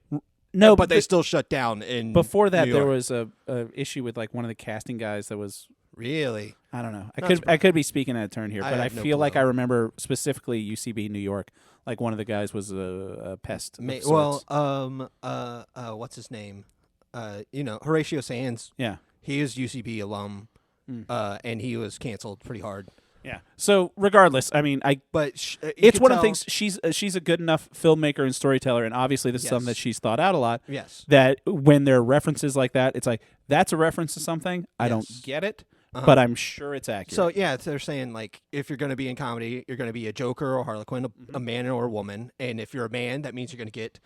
Speaker 1: No,
Speaker 2: but they still shut down in
Speaker 1: before that.
Speaker 2: New York.
Speaker 1: There was a issue with like one of the casting guys that was
Speaker 2: really.
Speaker 1: I don't know. I could be speaking out of turn here, but I feel like I remember specifically UCB New York. Like one of the guys was a pest.
Speaker 2: What's his name? Horatio Sands.
Speaker 1: Yeah,
Speaker 2: he is UCB alum, and he was canceled pretty hard.
Speaker 1: Yeah. So regardless, I mean, it's one of the things. She's a good enough filmmaker and storyteller, and obviously this is something that she's thought out a lot.
Speaker 2: Yes.
Speaker 1: That when there are references like that, it's like that's a reference to something. I don't get it, but I'm sure it's accurate.
Speaker 2: So yeah, they're saying like if you're going to be in comedy, you're going to be a Joker or Harlequin, a man or a woman, and if you're a man, that means you're going to get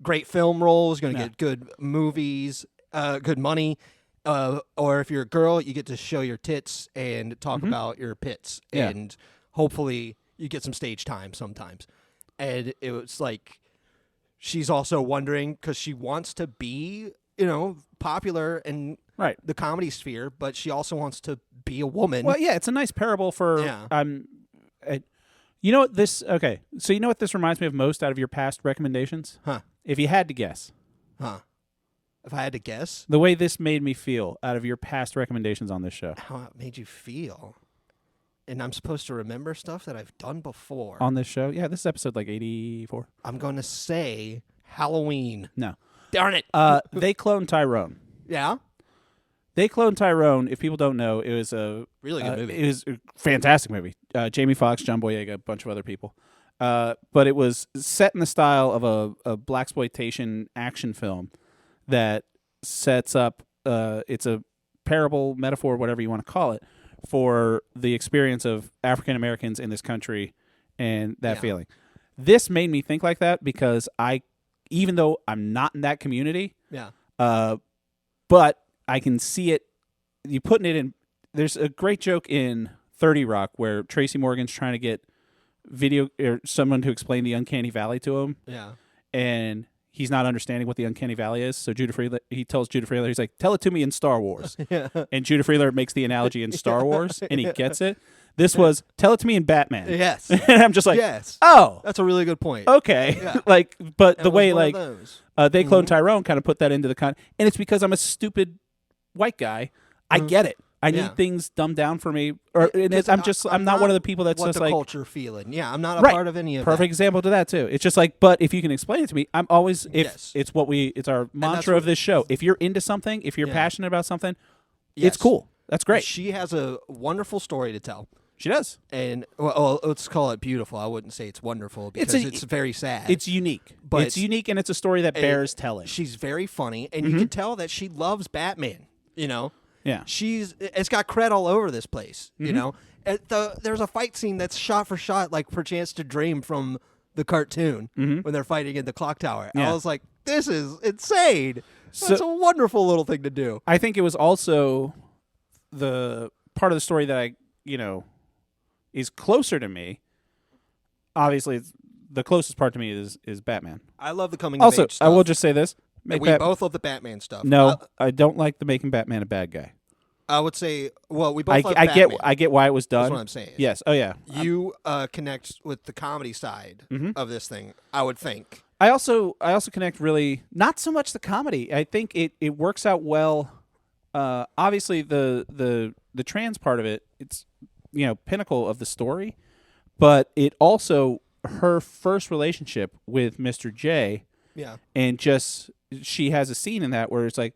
Speaker 2: great film roles, you're going to get good movies, good money. Or if you're a girl, you get to show your tits and talk about your pits, and hopefully you get some stage time sometimes. And it was like she's also wondering because she wants to be, popular in the comedy sphere, but she also wants to be a woman.
Speaker 1: Well, yeah, it's a nice parable for. You know what this? Okay, so you know what this reminds me of most out of your past recommendations?
Speaker 2: Huh?
Speaker 1: If you had to guess.
Speaker 2: Huh? If I had to guess?
Speaker 1: The way this made me feel out of your past recommendations on this show.
Speaker 2: How it made you feel. And I'm supposed to remember stuff that I've done before.
Speaker 1: On this show? Yeah, this is episode like 84.
Speaker 2: I'm going to say Halloween.
Speaker 1: No.
Speaker 2: Darn it.
Speaker 1: They cloned Tyrone.
Speaker 2: Yeah?
Speaker 1: They cloned Tyrone. If people don't know, it was a...
Speaker 2: really good movie.
Speaker 1: It was a fantastic movie. Jamie Foxx, John Boyega, a bunch of other people. But it was set in the style of a blaxploitation action film that sets up, it's a parable, metaphor, whatever you want to call it, for the experience of African Americans in this country and that feeling. This made me think like that because even though I'm not in that community, but I can see it. You putting it in. There's a great joke in 30 Rock where Tracy Morgan's trying to get someone to explain the uncanny valley to him.
Speaker 2: Yeah,
Speaker 1: and he's not understanding what the uncanny valley is. So he tells Judah Freeler, he's like, tell it to me in Star Wars. And Judah Freeler makes the analogy in Star Wars, and he gets it. This was, tell it to me in Batman.
Speaker 2: Yes.
Speaker 1: And I'm just like, oh.
Speaker 2: That's a really good point.
Speaker 1: Okay.
Speaker 2: Yeah.
Speaker 1: But the way, they
Speaker 2: mm-hmm.
Speaker 1: clone Tyrone kind of put that into the and it's because I'm a stupid white guy. I get it. I need things dumbed down for me, I'm not one of the people that's just like
Speaker 2: culture feeling. Yeah, I'm not a part of any of
Speaker 1: Perfect example to that too. It's just like, but if you can explain it to me, I'm always it's our mantra of this show. If you're into something, if you're passionate about something, it's cool. That's great.
Speaker 2: She has a wonderful story to tell.
Speaker 1: She does,
Speaker 2: and let's call it beautiful. I wouldn't say it's wonderful because it's very sad.
Speaker 1: It's unique, but it's unique, and it's a story that bears telling.
Speaker 2: She's very funny, and you can tell that she loves Batman.
Speaker 1: Yeah,
Speaker 2: it's got cred all over this place. There's a fight scene that's shot for shot, like Perchance to Dream from the cartoon when they're fighting in the clock tower. Yeah. I was like, this is insane. That's a wonderful little thing to do.
Speaker 1: I think it was also the part of the story that is closer to me. Obviously, the closest part to me is Batman.
Speaker 2: I love the coming of age stuff.
Speaker 1: I will just say this.
Speaker 2: We both love the Batman stuff.
Speaker 1: No, I don't like the making Batman a bad guy.
Speaker 2: I would say, well, we both love Batman.
Speaker 1: I get why it was done.
Speaker 2: That's what I'm saying.
Speaker 1: Yes. Oh, yeah.
Speaker 2: You connect with the comedy side of this thing, I would think.
Speaker 1: I also connect really not so much the comedy. I think it works out well. Obviously the trans part of it, it's pinnacle of the story, but it also her first relationship with Mr. J.
Speaker 2: Yeah.
Speaker 1: And just she has a scene in that where it's like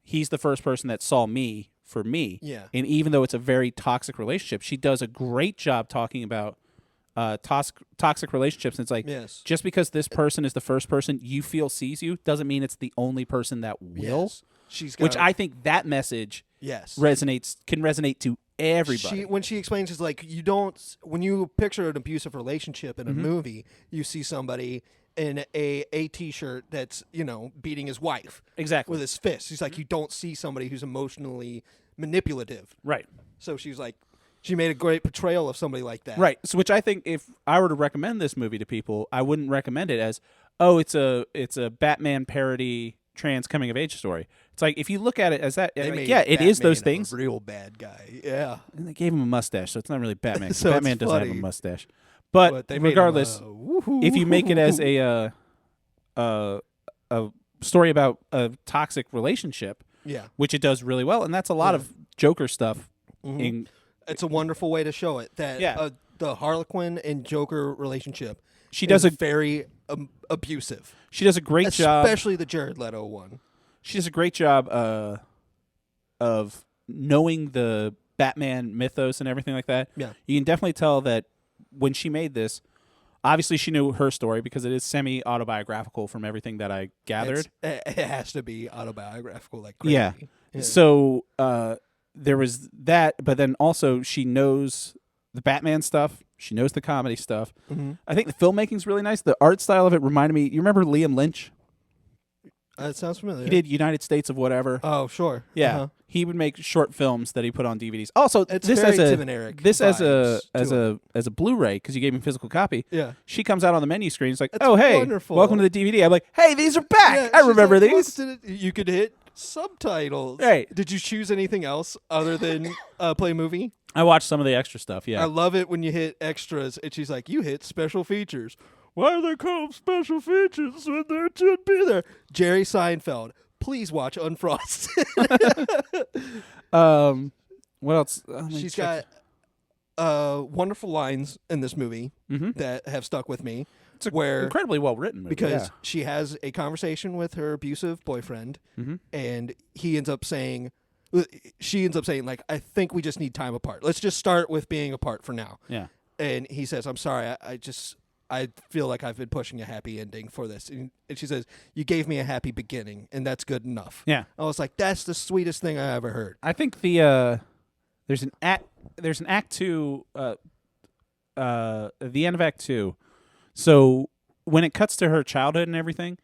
Speaker 1: he's the first person that saw me for me.
Speaker 2: Yeah.
Speaker 1: And even though it's a very toxic relationship, she does a great job talking about toxic relationships. And it's like,
Speaker 2: yes.
Speaker 1: just because this person is the first person you feel sees you doesn't mean it's the only person that will.
Speaker 2: Yes. She's got
Speaker 1: which I think that message can resonate to everybody.
Speaker 2: When she explains, it's like when you picture an abusive relationship in a movie, you see somebody in a t-shirt that's beating his wife
Speaker 1: exactly
Speaker 2: with his fist. She's like, you don't see somebody who's emotionally manipulative,
Speaker 1: right?
Speaker 2: So she's like, she made a great portrayal of somebody like that,
Speaker 1: right? So which I think if I were to recommend this movie to people, I wouldn't recommend it as it's a Batman parody trans coming of age story. It's like if you look at it as that, it is those things.
Speaker 2: A real bad guy, yeah.
Speaker 1: And they gave him a mustache, so it's not really Batman.
Speaker 2: So
Speaker 1: Batman
Speaker 2: it's
Speaker 1: doesn't
Speaker 2: funny.
Speaker 1: have a mustache. But
Speaker 2: they
Speaker 1: regardless, if you make it as a story about a toxic relationship, which it does really well, and that's a lot of Joker stuff.
Speaker 2: It's a wonderful way to show it that the Harlequin and Joker relationship.
Speaker 1: She does
Speaker 2: is very abusive.
Speaker 1: She does a great job,
Speaker 2: especially the Jared Leto one.
Speaker 1: She does a great job of knowing the Batman mythos and everything like that.
Speaker 2: Yeah,
Speaker 1: you can definitely tell that when she made this, obviously she knew her story because it is semi-autobiographical from everything that I gathered.
Speaker 2: It has to be autobiographical, like crazy.
Speaker 1: Yeah. So there was that, but then also she knows the Batman stuff. She knows the comedy stuff. I think the filmmaking's really nice. The art style of it reminded me. You remember Liam Lynch?
Speaker 2: It sounds familiar.
Speaker 1: He did United States of whatever.
Speaker 2: Oh, sure.
Speaker 1: Yeah, he would make short films that he put on DVDs. Also,
Speaker 2: it's
Speaker 1: this
Speaker 2: very
Speaker 1: as a
Speaker 2: Tim and Eric
Speaker 1: this as a Blu-ray because you gave me a physical copy.
Speaker 2: Yeah,
Speaker 1: she comes out on the menu screen. It's like,
Speaker 2: it's
Speaker 1: oh hey,
Speaker 2: wonderful.
Speaker 1: Welcome to the DVD. I'm like, hey, these are back.
Speaker 2: Yeah,
Speaker 1: I remember
Speaker 2: like,
Speaker 1: these.
Speaker 2: You could hit subtitles.
Speaker 1: Right?
Speaker 2: Did you choose anything else other than play movie?
Speaker 1: I watched some of the extra stuff. Yeah,
Speaker 2: I love it when you hit extras and she's like, you hit special features. Why are they called special features when they should be there? Jerry Seinfeld. Please watch Unfrosted.
Speaker 1: What else?
Speaker 2: She's got wonderful lines in this movie that have stuck with me.
Speaker 1: It's incredibly well written movie,
Speaker 2: because she has a conversation with her abusive boyfriend, and she ends up saying, like, I think we just need time apart. Let's just start with being apart for now.
Speaker 1: Yeah.
Speaker 2: And he says, I'm sorry, I feel like I've been pushing a happy ending for this. And she says, you gave me a happy beginning, and that's good enough.
Speaker 1: Yeah.
Speaker 2: I was like, that's the sweetest thing I ever heard.
Speaker 1: I think there's an act 2, the end of act 2. So when it cuts to her childhood and everything,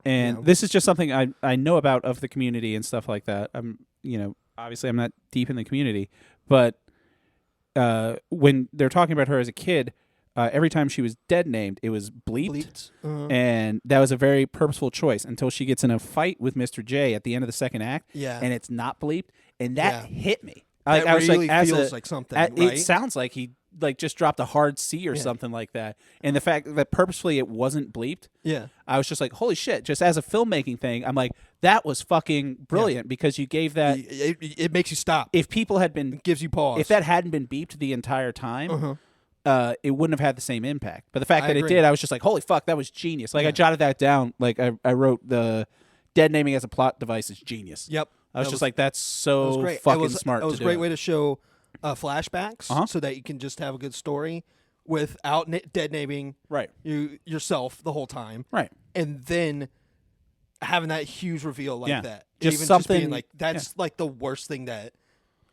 Speaker 1: and this is just something I know about of the community and stuff like that. Obviously I'm not deep in the community, but when they're talking about her as a kid, every time she was dead named, it was bleeped. And that was a very purposeful choice until she gets in a fight with Mr. J at the end of the second act, and it's not bleeped, and that hit me.
Speaker 2: That
Speaker 1: I was
Speaker 2: really
Speaker 1: like,
Speaker 2: feels like something, right?
Speaker 1: It sounds like he just dropped a hard C or something like that. And the fact that purposefully it wasn't bleeped, I was just like, holy shit, just as a filmmaking thing, I'm like, that was fucking brilliant because you gave that.
Speaker 2: It makes you stop.
Speaker 1: If people had been.
Speaker 2: It gives you pause.
Speaker 1: If that hadn't been beeped the entire time, it wouldn't have had the same impact. But the fact that
Speaker 2: agree.
Speaker 1: it did, I was just like, holy fuck, that was genius. Like I jotted that down. Like I wrote the dead naming as a plot device is genius.
Speaker 2: Yep.
Speaker 1: I was just like, that's so fucking smart to do.
Speaker 2: It was a great way to show flashbacks so that you can just have a good story without dead naming yourself the whole time.
Speaker 1: Right.
Speaker 2: And then having that huge reveal like that.
Speaker 1: Just
Speaker 2: even
Speaker 1: something.
Speaker 2: Just being like, that's like the worst thing that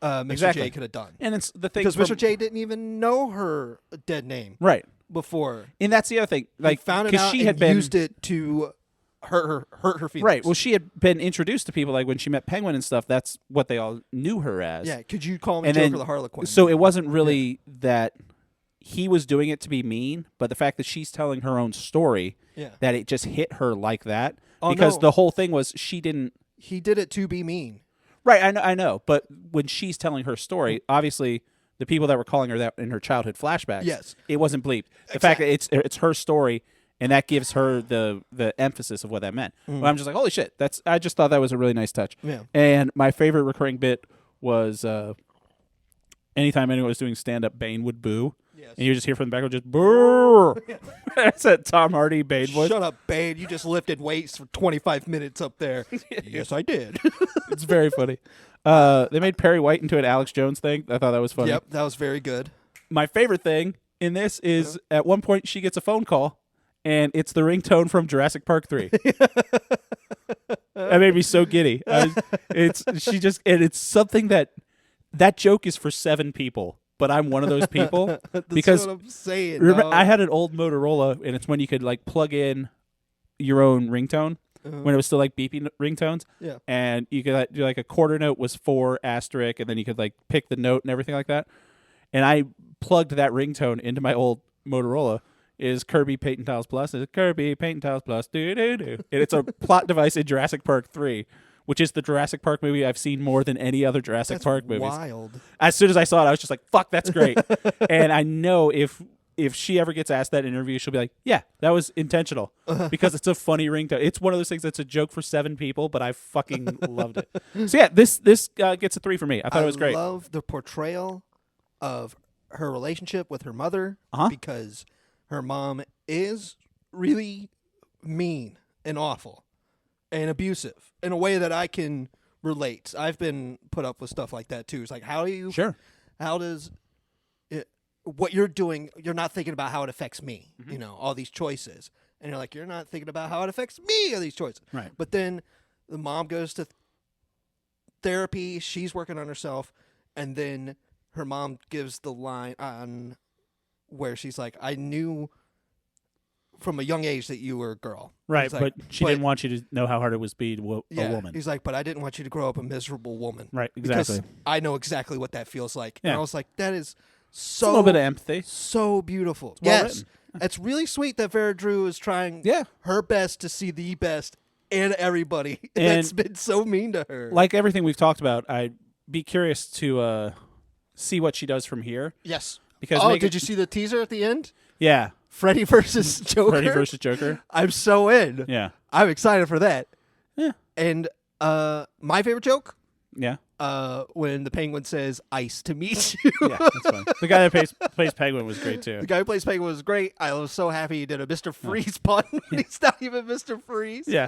Speaker 2: Mr. J could have done.
Speaker 1: And it's the thing.
Speaker 2: Because Mr. J didn't even know her dead name.
Speaker 1: Right.
Speaker 2: Before.
Speaker 1: And that's the other thing. Like,
Speaker 2: he found it out
Speaker 1: she had
Speaker 2: used it to hurt her feelings.
Speaker 1: Right. Well, she had been introduced to people like when she met Penguin and stuff. That's what they all knew her as.
Speaker 2: Yeah. Could you call me Joker the Harlequin?
Speaker 1: So it wasn't really that he was doing it to be mean, but the fact that she's telling her own story, that it just hit her like that. Because the whole thing was she didn't.
Speaker 2: He did it to be mean.
Speaker 1: Right. I know. But when she's telling her story, obviously the people that were calling her that in her childhood flashbacks, it wasn't bleeped. The fact that it's her story. and that gives her the emphasis of what that meant. But I'm just like, holy shit! I just thought that was a really nice touch.
Speaker 2: Yeah.
Speaker 1: And my favorite recurring bit was anytime anyone was doing stand up, Bane would boo.
Speaker 2: Yes.
Speaker 1: And you just hear from the background, just boo. That's that Tom Hardy Bane voice.
Speaker 2: Shut up, Bane. You just lifted weights for 25 minutes up there. Yes, I did.
Speaker 1: It's very funny. They made Perry White into an Alex Jones thing. I thought that was funny.
Speaker 2: Yep, that was very good.
Speaker 1: My favorite thing in this is at one point she gets a phone call, and it's the ringtone from Jurassic Park 3. That made me so giddy. It's something that joke is for 7 people. But I'm one of those people because
Speaker 2: what I'm saying,
Speaker 1: remember,
Speaker 2: dog.
Speaker 1: I had an old Motorola, and it's when you could like plug in your own ringtone when it was still like beeping ringtones.
Speaker 2: Yeah.
Speaker 1: And you could do like a quarter note was 4 asterisk, and then you could like pick the note and everything like that. And I plugged that ringtone into my old Motorola. Is Kirby Paint and Tiles Plus? Is Kirby Paint and Tiles Plus? Do do do. And it's a plot device in Jurassic Park 3. Which is the Jurassic Park movie I've seen more than any other Jurassic Park movies.
Speaker 2: Wild.
Speaker 1: As soon as I saw it, I was just like, fuck, that's great. And I know if she ever gets asked that interview, she'll be like, yeah, that was intentional. Because it's a funny ringtone. It's one of those things that's a joke for 7 people, but I fucking loved it. So yeah, this gets a 3 for me. I thought it was great.
Speaker 2: I love the portrayal of her relationship with her mother because her mom is really mean and awful and abusive in a way that I can relate. I've been put up with stuff like that too. It's like, how does it, what you're doing, you're not thinking about how it affects me, you know, all these choices. And you're like, you're not thinking about how it affects me, all these choices.
Speaker 1: Right.
Speaker 2: But then the mom goes to therapy, she's working on herself, and then her mom gives the line on where she's like, I knew from a young age that you were a girl.
Speaker 1: Right,
Speaker 2: like,
Speaker 1: but she didn't want you to know how hard it was being a woman.
Speaker 2: He's like, but I didn't want you to grow up a miserable woman.
Speaker 1: Right, exactly.
Speaker 2: Because I know exactly what that feels like.
Speaker 1: Yeah.
Speaker 2: And I was like, that is so...
Speaker 1: a little bit of empathy.
Speaker 2: So beautiful.
Speaker 1: well
Speaker 2: Yes. It's really sweet that Vera Drew is trying
Speaker 1: Yeah.
Speaker 2: her best to see the best in everybody.
Speaker 1: And
Speaker 2: that's been so mean to her.
Speaker 1: Like everything we've talked about, I'd be curious to see what she does from here.
Speaker 2: Yes.
Speaker 1: Because
Speaker 2: did you see the teaser at the end?
Speaker 1: Yeah.
Speaker 2: Freddy versus Joker.
Speaker 1: Freddy versus Joker.
Speaker 2: I'm so in.
Speaker 1: Yeah.
Speaker 2: I'm excited for that.
Speaker 1: Yeah.
Speaker 2: And my favorite joke,
Speaker 1: Yeah.
Speaker 2: when the Penguin says "ice to meet you."
Speaker 1: Yeah, that's fine. The guy that plays Penguin was great too.
Speaker 2: The guy who plays Penguin was great. I was so happy he did a Mr. Freeze pun. He's not even Mr. Freeze.
Speaker 1: Yeah.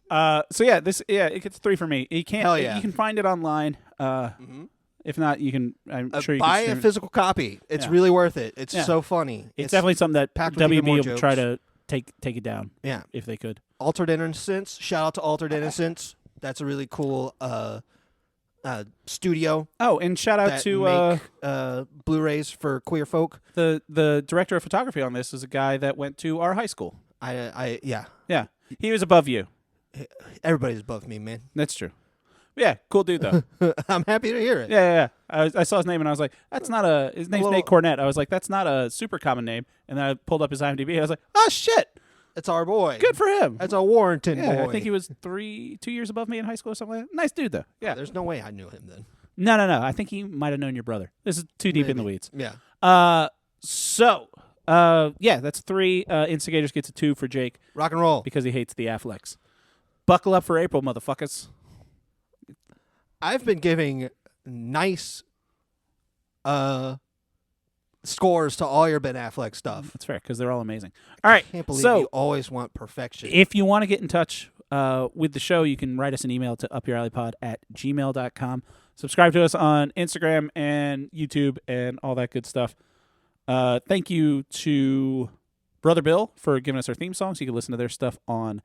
Speaker 1: So yeah, it gets 3 for me. You can't.
Speaker 2: Hell yeah.
Speaker 1: You can find it online. If not, you can. I'm sure you
Speaker 2: buy
Speaker 1: can
Speaker 2: a
Speaker 1: stream it.
Speaker 2: physical copy. It's
Speaker 1: Yeah.
Speaker 2: really worth it. It's
Speaker 1: Yeah.
Speaker 2: so funny.
Speaker 1: It's definitely something that
Speaker 2: packed with even
Speaker 1: WB
Speaker 2: more
Speaker 1: will
Speaker 2: jokes.
Speaker 1: try to take it down.
Speaker 2: Yeah.
Speaker 1: If they could.
Speaker 2: Altered Innocence. Shout out to Altered Innocence. That's a really cool studio
Speaker 1: Oh, and shout out
Speaker 2: that
Speaker 1: to
Speaker 2: make Blu-rays for queer folk.
Speaker 1: the director of photography on this is a guy that went to our high school.
Speaker 2: Yeah.
Speaker 1: Yeah, he was above you.
Speaker 2: Everybody's above me, man.
Speaker 1: That's true. Yeah, cool dude though.
Speaker 2: I'm happy to hear it.
Speaker 1: Yeah. I saw his name and I was like, that's not his name's Nate Cornett. I was like, that's not a super common name. And then I pulled up his IMDb and I was like, oh shit,
Speaker 2: It's our boy.
Speaker 1: good for him.
Speaker 2: That's a Warrington
Speaker 1: Yeah,
Speaker 2: boy.
Speaker 1: I think he was 2 years above me in high school or something like that. Nice dude though. Yeah.
Speaker 2: There's no way I knew him then.
Speaker 1: No. I think he might have known your brother. This is too deep in the weeds.
Speaker 2: Yeah.
Speaker 1: Yeah, that's 3. Instigators gets a 2 for Jake
Speaker 2: Rock and roll.
Speaker 1: because he hates the Afflecks. Buckle up for April, motherfuckers.
Speaker 2: I've been giving nice scores to all your Ben Affleck stuff.
Speaker 1: That's fair because they're all amazing. All right,
Speaker 2: Can't believe
Speaker 1: so
Speaker 2: you always want perfection.
Speaker 1: if you want to get in touch with the show, you can write us an email to upyouralleypod@gmail.com. Subscribe to us on Instagram and YouTube and all that good stuff. Thank you to Brother Bill for giving us our theme songs. You can listen to their stuff on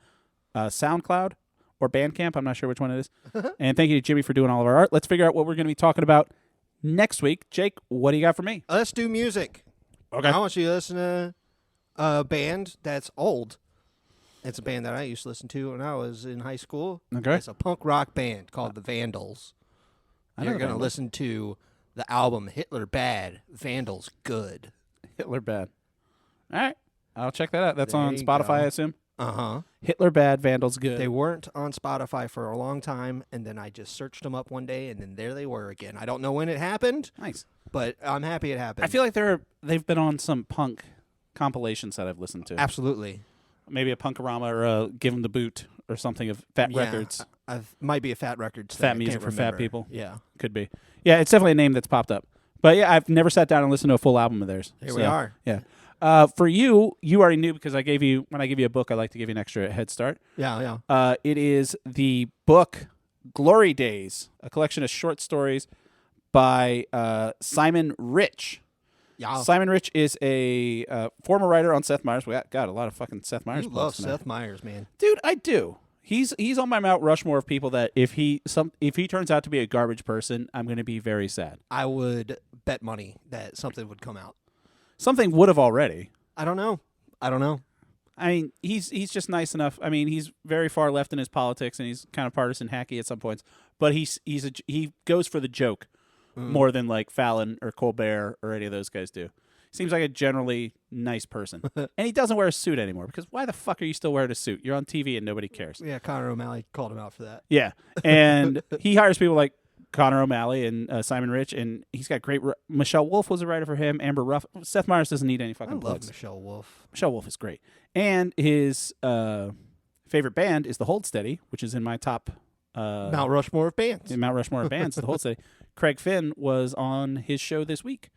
Speaker 1: SoundCloud or Bandcamp. I'm not sure which one it is. And thank you to Jimmy for doing all of our art. Let's figure out what we're going to be talking about next week. Jake, what do you got for me?
Speaker 2: Let's do music.
Speaker 1: Okay.
Speaker 2: I want you to listen to a band that's old. It's a band that I used to listen to when I was in high school.
Speaker 1: Okay.
Speaker 2: It's a punk rock band called the Vandals.
Speaker 1: I know
Speaker 2: You're
Speaker 1: the
Speaker 2: going to
Speaker 1: Vandals.
Speaker 2: listen to the album Hitler Bad, Vandals Good.
Speaker 1: Hitler Bad. All right. I'll check that out. That's
Speaker 2: There
Speaker 1: on
Speaker 2: you
Speaker 1: Spotify,
Speaker 2: go.
Speaker 1: I assume.
Speaker 2: Uh-huh.
Speaker 1: Hitler Bad, Vandals Good.
Speaker 2: They weren't on Spotify for a long time, and then I just searched them up one day, and then there they were again. I don't know when it happened,
Speaker 1: Nice.
Speaker 2: but I'm happy it happened.
Speaker 1: I feel like they've been on some punk compilations that I've listened to.
Speaker 2: Absolutely.
Speaker 1: Maybe a Punkorama or a Give 'em the Boot or something of Fat Records.
Speaker 2: Might be a Fat Records.
Speaker 1: Fat music for fat people.
Speaker 2: Yeah.
Speaker 1: Could be. Yeah, it's definitely a name that's popped up. But yeah, I've never sat down and listened to a full album of theirs.
Speaker 2: Here we are.
Speaker 1: Yeah. For you already knew because when I give you a book, I like to give you an extra head start.
Speaker 2: Yeah.
Speaker 1: It is the book Glory Days, a collection of short stories by Simon Rich.
Speaker 2: Yeah.
Speaker 1: Simon Rich is a former writer on Seth Meyers. We got a lot of fucking Seth Meyers
Speaker 2: You
Speaker 1: books
Speaker 2: love
Speaker 1: tonight.
Speaker 2: Seth Meyers, man.
Speaker 1: Dude, I do. He's on my Mount Rushmore of people that if he turns out to be a garbage person, I'm going to be very sad.
Speaker 2: I would bet money that something would come out.
Speaker 1: Something would have already.
Speaker 2: I don't know.
Speaker 1: I mean, he's just nice enough. I mean, he's very far left in his politics, and he's kind of partisan hacky at some points. But he goes for the joke more than like Fallon or Colbert or any of those guys do. Seems like a generally nice person, and he doesn't wear a suit anymore. Because why the fuck are you still wearing a suit? You're on TV and nobody cares.
Speaker 2: Yeah, Conor O'Malley called him out for that.
Speaker 1: Yeah, and he hires people like Conor O'Malley and Simon Rich, and he's got great. Michelle Wolf was a writer for him. Amber Ruff. Seth Meyers doesn't need any fucking
Speaker 2: I love
Speaker 1: plugs.
Speaker 2: Michelle Wolf.
Speaker 1: Michelle Wolf is great, and his favorite band is the Hold Steady, which is in my top
Speaker 2: Mount Rushmore of bands.
Speaker 1: in Mount Rushmore of bands. The Hold Steady. Craig Finn was on his show this week.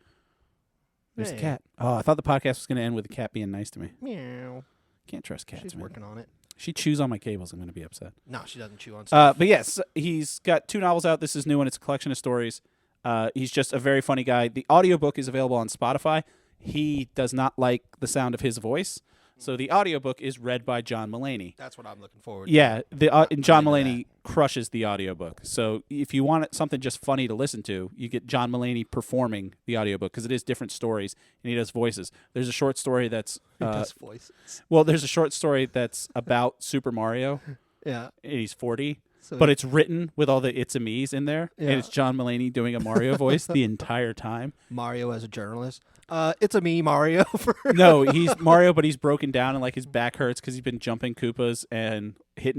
Speaker 1: There's a
Speaker 2: Hey.
Speaker 1: cat. Oh, I thought the podcast was going to end with the cat being nice to me.
Speaker 2: Meow.
Speaker 1: Can't trust cats.
Speaker 2: She's
Speaker 1: man.
Speaker 2: working on it.
Speaker 1: She chews on my cables. I'm going to be upset.
Speaker 2: No, she doesn't chew on stuff.
Speaker 1: But yes, he's got 2 novels out. This is new, and it's a collection of stories. He's just a very funny guy. The audiobook is available on Spotify. He does not like the sound of his voice, so the audiobook is read by John Mulaney.
Speaker 2: That's what I'm looking forward to.
Speaker 1: Yeah, and John
Speaker 2: into
Speaker 1: Mulaney crushes the audiobook. So if you want something just funny to listen to, you get John Mulaney performing the audiobook because it is different stories, and he does voices. There's a short story that's...
Speaker 2: He does voices.
Speaker 1: Well, there's a short story that's about Super Mario,
Speaker 2: Yeah.
Speaker 1: and he's 40.
Speaker 2: So
Speaker 1: But it's written with all the it's a me's in there,
Speaker 2: Yeah.
Speaker 1: and it's John Mulaney doing a Mario voice the entire time.
Speaker 2: Mario as a journalist. It's a me, Mario.
Speaker 1: No, he's Mario, but he's broken down and like his back hurts because he's been jumping Koopas and hit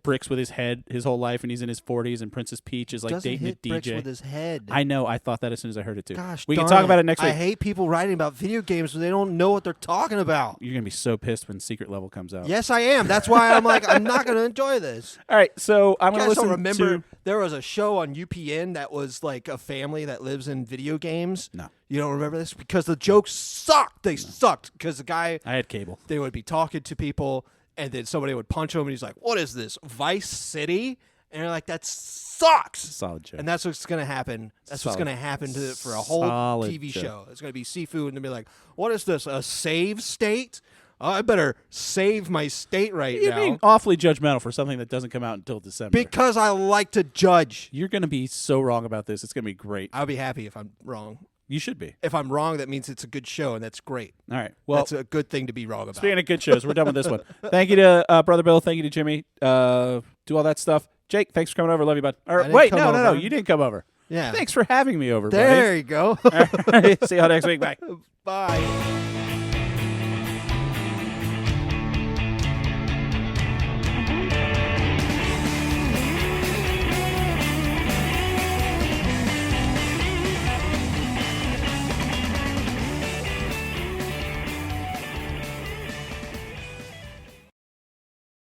Speaker 1: bricks with his head his whole life, and he's in his 40s. And Princess Peach is like
Speaker 2: Doesn't
Speaker 1: dating
Speaker 2: hit
Speaker 1: a
Speaker 2: bricks
Speaker 1: DJ.
Speaker 2: with his head.
Speaker 1: I know. I thought that as soon as I heard it too.
Speaker 2: Gosh,
Speaker 1: we can
Speaker 2: darn
Speaker 1: talk about it next week.
Speaker 2: I hate people writing about video games when they don't know what they're talking about.
Speaker 1: You're gonna be so pissed when Secret Level comes out.
Speaker 2: Yes, I am. That's why I'm like, I'm not going to enjoy this.
Speaker 1: All right, so I'm
Speaker 2: You
Speaker 1: gonna
Speaker 2: guys
Speaker 1: listen
Speaker 2: don't remember
Speaker 1: to.
Speaker 2: there was a show on UPN that was like a family that lives in video games?
Speaker 1: No,
Speaker 2: You don't remember this? Because the jokes sucked. They sucked. Because the guy,
Speaker 1: I had cable.
Speaker 2: they would be talking to people, and then somebody would punch him, and he's like, what is this, Vice City? And you're like, that sucks.
Speaker 1: Solid joke.
Speaker 2: And that's what's going to happen. That's what's
Speaker 1: Solid.
Speaker 2: going to happen to it for a whole
Speaker 1: Solid
Speaker 2: TV
Speaker 1: joke.
Speaker 2: show. It's going to be seafood, and they'll be like, what is this, a save state? I better save my state right
Speaker 1: You're
Speaker 2: now.
Speaker 1: being awfully judgmental for something that doesn't come out until December.
Speaker 2: Because I like to judge.
Speaker 1: You're going to be so wrong about this. It's going to be great.
Speaker 2: I'll be happy if I'm wrong.
Speaker 1: You should be.
Speaker 2: If I'm wrong, that means it's a good show, and that's great.
Speaker 1: All right. Well,
Speaker 2: That's a good thing to be wrong about.
Speaker 1: speaking of good shows, we're done with this one. Thank you to Brother Bill. Thank you to Jimmy. Do all that stuff. Jake, thanks for coming over. Love you, bud. Or,
Speaker 2: I didn't
Speaker 1: wait,
Speaker 2: come
Speaker 1: no.
Speaker 2: over.
Speaker 1: You didn't come over.
Speaker 2: Yeah.
Speaker 1: Thanks for having me over,
Speaker 2: There you go.
Speaker 1: buddy. See you all next week. Bye.
Speaker 2: Bye.